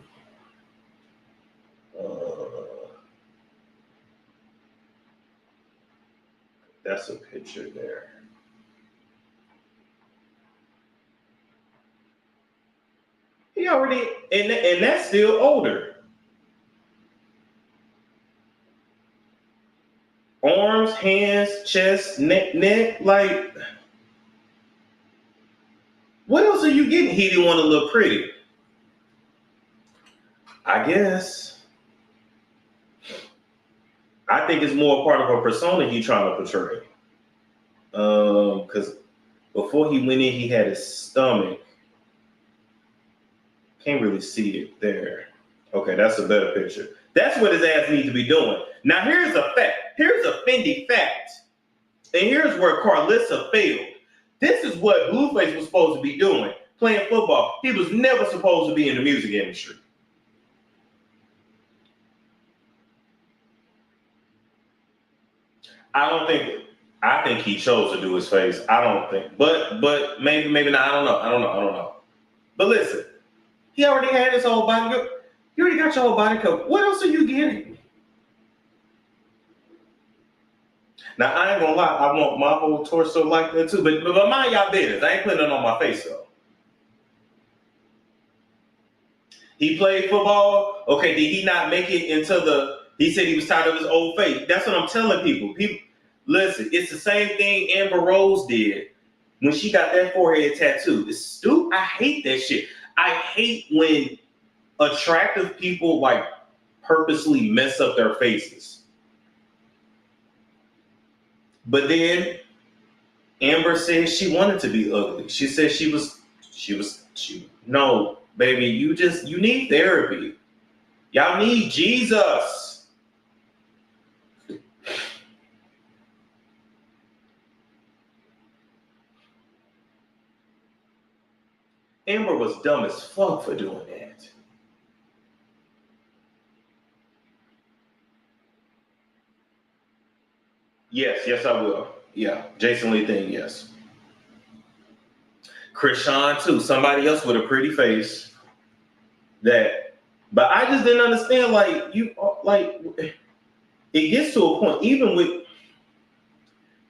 That's a picture there. He already and that's still older. Arms, hands, chest, neck. Like, what else are you getting? He didn't want to look pretty. I guess. I think it's more part of a persona he's trying to portray. Because before he went in, he had his stomach. Can't really see it there. Okay, that's a better picture. That's what his ass needs to be doing. Now, here's a fact. Here's a Fendi fact. And here's where Carlissa failed. This is what Blueface was supposed to be doing, playing football. He was never supposed to be in the music industry. I think he chose to do his face. I don't think, but maybe not. I don't know. But listen, he already had his whole body. You already got your whole body covered. What else are you getting? Now I ain't gonna lie, I want my whole torso like that too. But mind y'all business. I ain't putting it on my face though. He played football. Okay, did he not make it into the? He said he was tired of his old face. That's what I'm telling people. People, listen, it's the same thing Amber Rose did when she got that forehead tattoo. It's stupid. I hate that shit. I hate when attractive people like purposely mess up their faces. But then Amber said she wanted to be ugly. She said she no, baby, you need therapy. Y'all need Jesus. Amber was dumb as fuck for doing that. Yes, I will. Yeah, Jason Lee thing, yes. Krishan too. Somebody else with a pretty face. That, but I just didn't understand. Like it gets to a point. Even with,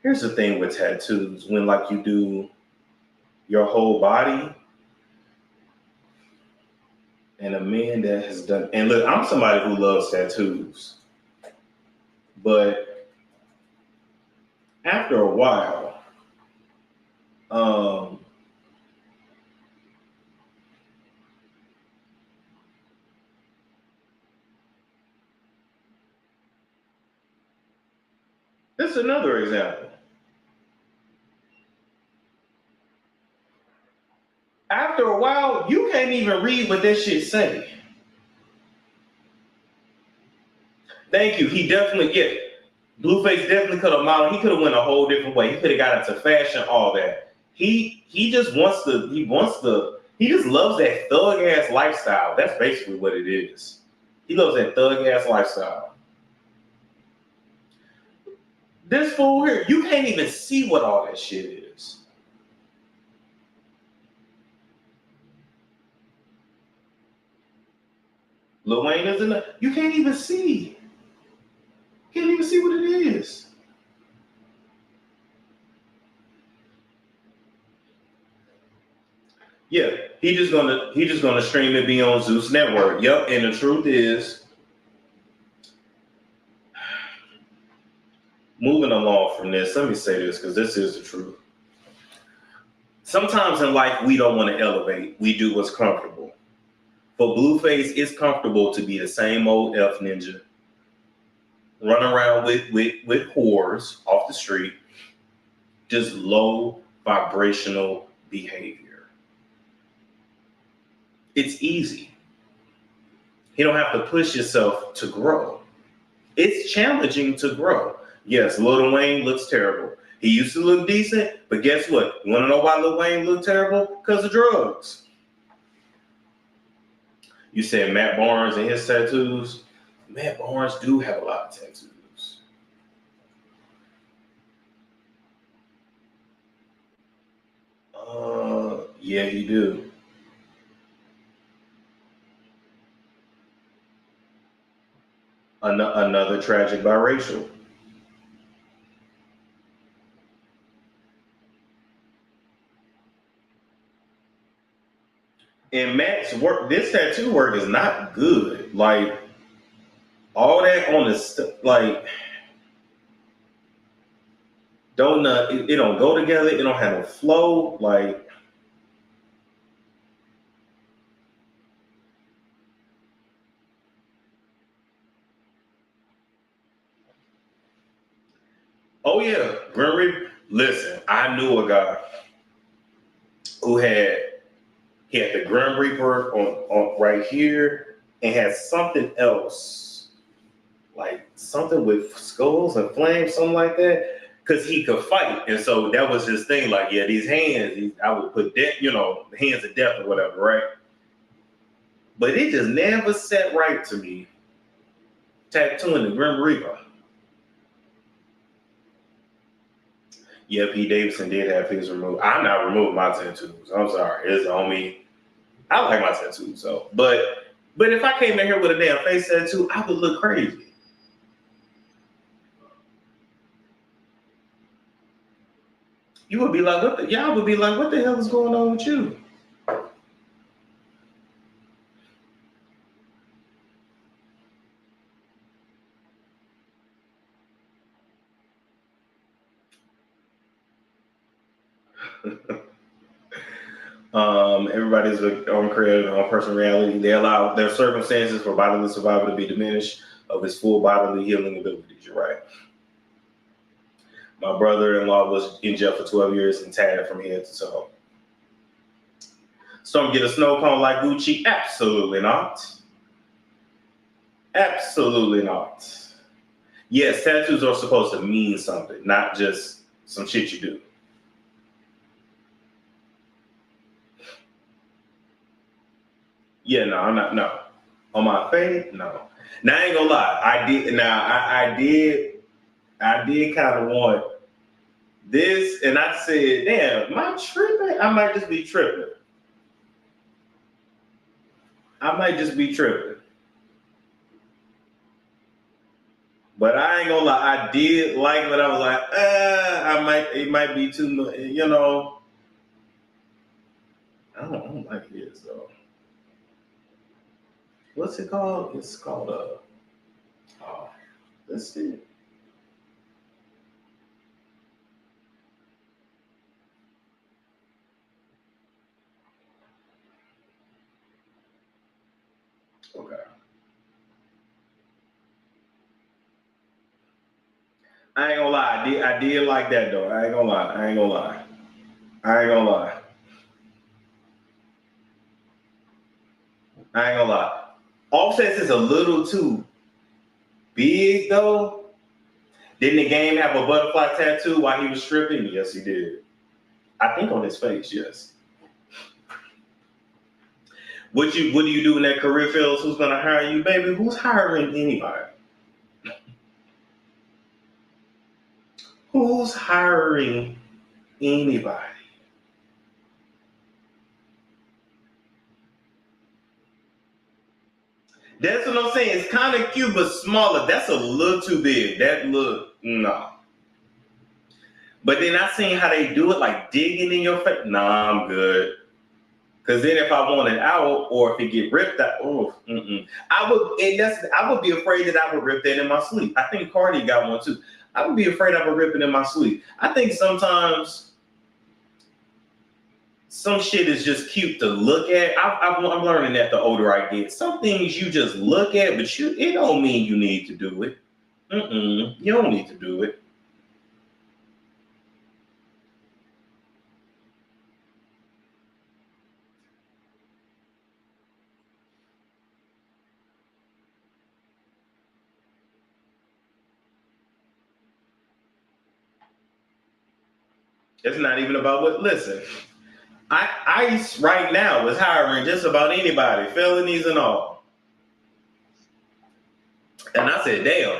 here's the thing with tattoos. When like you do your whole body, and a man that has done. And look, I'm somebody who loves tattoos, but after a while, um, this is another example. After a while, you can't even read what that shit say. Thank you. He definitely, yeah. Blueface definitely could have modeled. He could have went a whole different way. He could have got into fashion, all that. He just wants to. He just loves that thug ass lifestyle. That's basically what it is. He loves that thug ass lifestyle. This fool here, you can't even see what all that shit is. Lil Wayne is in the. You can't even see. Can't even see what it is. Yeah, he just gonna stream it, be on Zeus Network. Yep, and the truth is, moving along from this, let me say this because this is the truth. Sometimes in life we don't want to elevate. We do what's comfortable. For Blueface, it's comfortable to be the same old F ninja, run around with whores off the street, just low vibrational behavior. It's easy. You don't have to push yourself to grow. It's challenging to grow. Yes, Lil Wayne looks terrible. He used to look decent, but guess what? You want to know why Lil Wayne looked terrible? Because of drugs. You said Matt Barnes and his tattoos. Matt Barnes do have a lot of tattoos. Yeah, he do. Another tragic biracial. And Matt's work, this tattoo work is not good. Like all that on the like, don't it don't go together. It don't have no flow. Like, oh yeah, Grim Reaper. Listen, I knew a guy who he had the Grim Reaper on right here and had something else, like something with skulls and flames, something like that. Cause he could fight, and so that was his thing. Like, yeah, these hands, I would put that, the hands of death or whatever, right? But it just never sat right to me tattooing the Grim Reaper. Yeah, Pete Davidson did have his removed. I'm not removing my tattoos. I'm sorry. It's on me. I like my tattoos, so. But if I came in here with a damn face tattoo, I would look crazy. You would be like, y'all would be like, what the hell is going on with you? Everybody's own creative and own personal reality. They allow their circumstances for bodily survival to be diminished of his full bodily healing abilities. You're right. My brother-in-law was in jail for 12 years and tatted from head to toe. Storm get a snow cone like Gucci? Absolutely not. Absolutely not. Yes, tattoos are supposed to mean something, not just some shit you do. Yeah, no, I'm not. No, on my faith, no. Now I ain't gonna lie. I did. Now I did. I did kind of want this, and I said, "Damn, am I tripping? I might just be tripping. I might just be tripping." But I ain't gonna lie. I did like it, but I was like, I might. It might be too much. You know. I don't like this though. What's it called? It's called oh, let's see. Okay. I ain't gonna lie. I did like that though. I ain't gonna lie. I ain't gonna lie. I ain't gonna lie. I ain't gonna lie. Offset is a little too big though. Didn't the game have a butterfly tattoo while he was stripping? Yes, he did. I think on his face, yes. What do you do in that career field? Who's gonna hire you, baby? Who's hiring anybody? Who's hiring anybody? That's what I'm saying. It's kind of cute, but smaller. That's a little too big. That look, no. But then I seen how they do it, like digging in your face. Nah, I'm good. Cause then if I want it out, or if it get ripped out, I would be afraid that I would rip that in my sleep. I think Cardi got one too. I would be afraid I would rip it in my sleep. I think sometimes some shit is just cute to look at. I'm learning that the older I get. Some things you just look at, but it don't mean you need to do it. You don't need to do it. It's not even about what. Listen, ICE right now is hiring just about anybody, felonies and all. And I said, damn.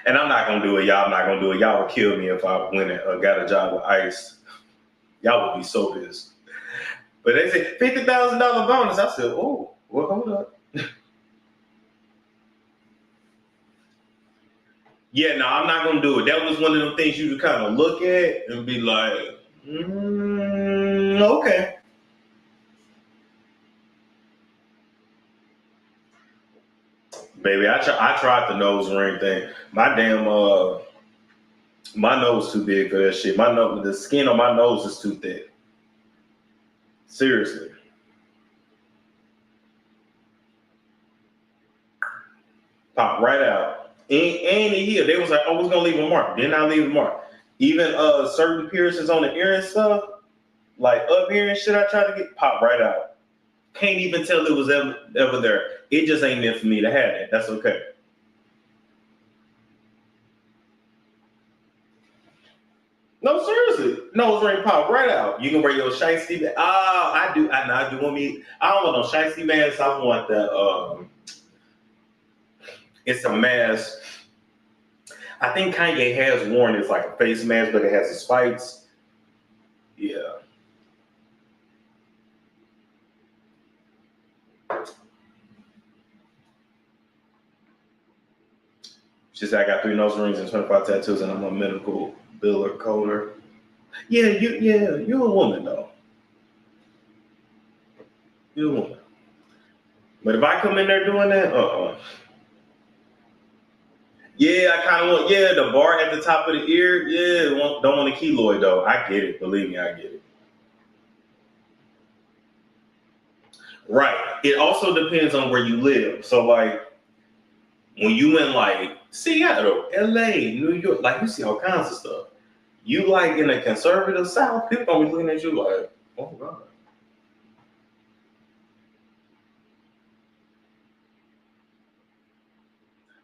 And I'm not gonna do it, y'all. I'm not gonna do it. Y'all would kill me if I went and got a job with ICE. Y'all would be so pissed. But they said $50,000 bonus. I said, oh, well, hold up. Yeah, no, I'm not gonna do it. That was one of them things you could kind of look at and be like, okay. Baby, I tried the nose ring thing. My damn my nose too big for that shit. The skin on my nose is too thick. Seriously. Pop right out. And he healed. They was like, oh, we're gonna leave a mark. Did not leave a mark. Even certain piercings on the ear and stuff, like up here and shit I tried to get, pop right out. Can't even tell it was ever there. It just ain't meant for me to have it. That's okay. No, seriously. Nose ring pop right out. You can wear your shiesty band. Oh, I do. I do want me. I don't want no shiesty bands. I want the it's a mask. I think Kanye has worn it's like a face mask, but it has the spikes. Yeah. She said I got 3 nose rings and 25 tattoos, and I'm a medical biller coder. Yeah, you're a woman though. You're a woman. But if I come in there doing that, Yeah, I kind of want. Yeah, the bar at the top of the ear. Yeah, don't want a keloid though. I get it. Believe me, I get it. Right. It also depends on where you live. So like when you in like Seattle, LA, New York, like you see all kinds of stuff. You like in a conservative South, people gonna be looking at you like, oh God.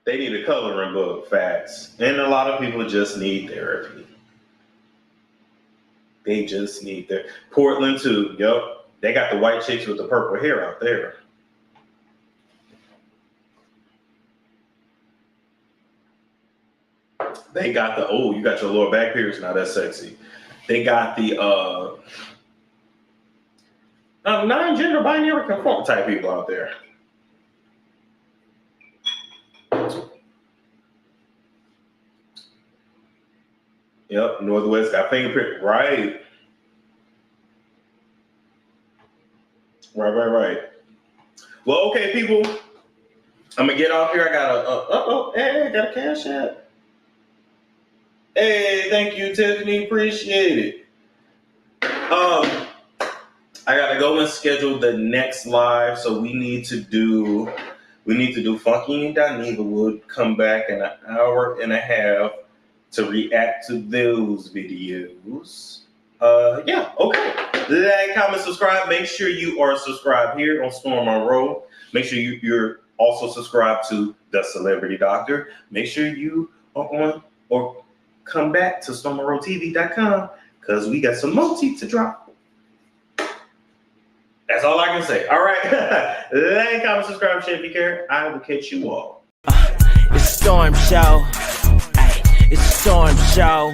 They need a coloring book, facts. And a lot of people just need therapy. They just need Portland too. Yep. They got the white chicks with the purple hair out there. They got the, oh, you got your lower back pierced. Now that's sexy. They got the non-gender binary conform type people out there. Yep, Northwest got fingerprint. Right. Right. Well, okay, people. I'm gonna get off here. I got hey, I got a cash app. Hey, thank you, Tiffany. Appreciate it. I gotta go and schedule the next live, so we need to do Funky and Dineva would come back in an hour and a half to react to those videos. Yeah, okay. Like, comment, subscribe. Make sure you are subscribed here on Storm Monroe. Make sure you're also subscribed to The Celebrity Doctor. Make sure you are on or come back to StormMonroeTV.com because we got some more tea to drop. That's all I can say. All right. Like, comment, subscribe, share if you care. I will catch you all. It's Storm Show. Ay, it's Storm Show.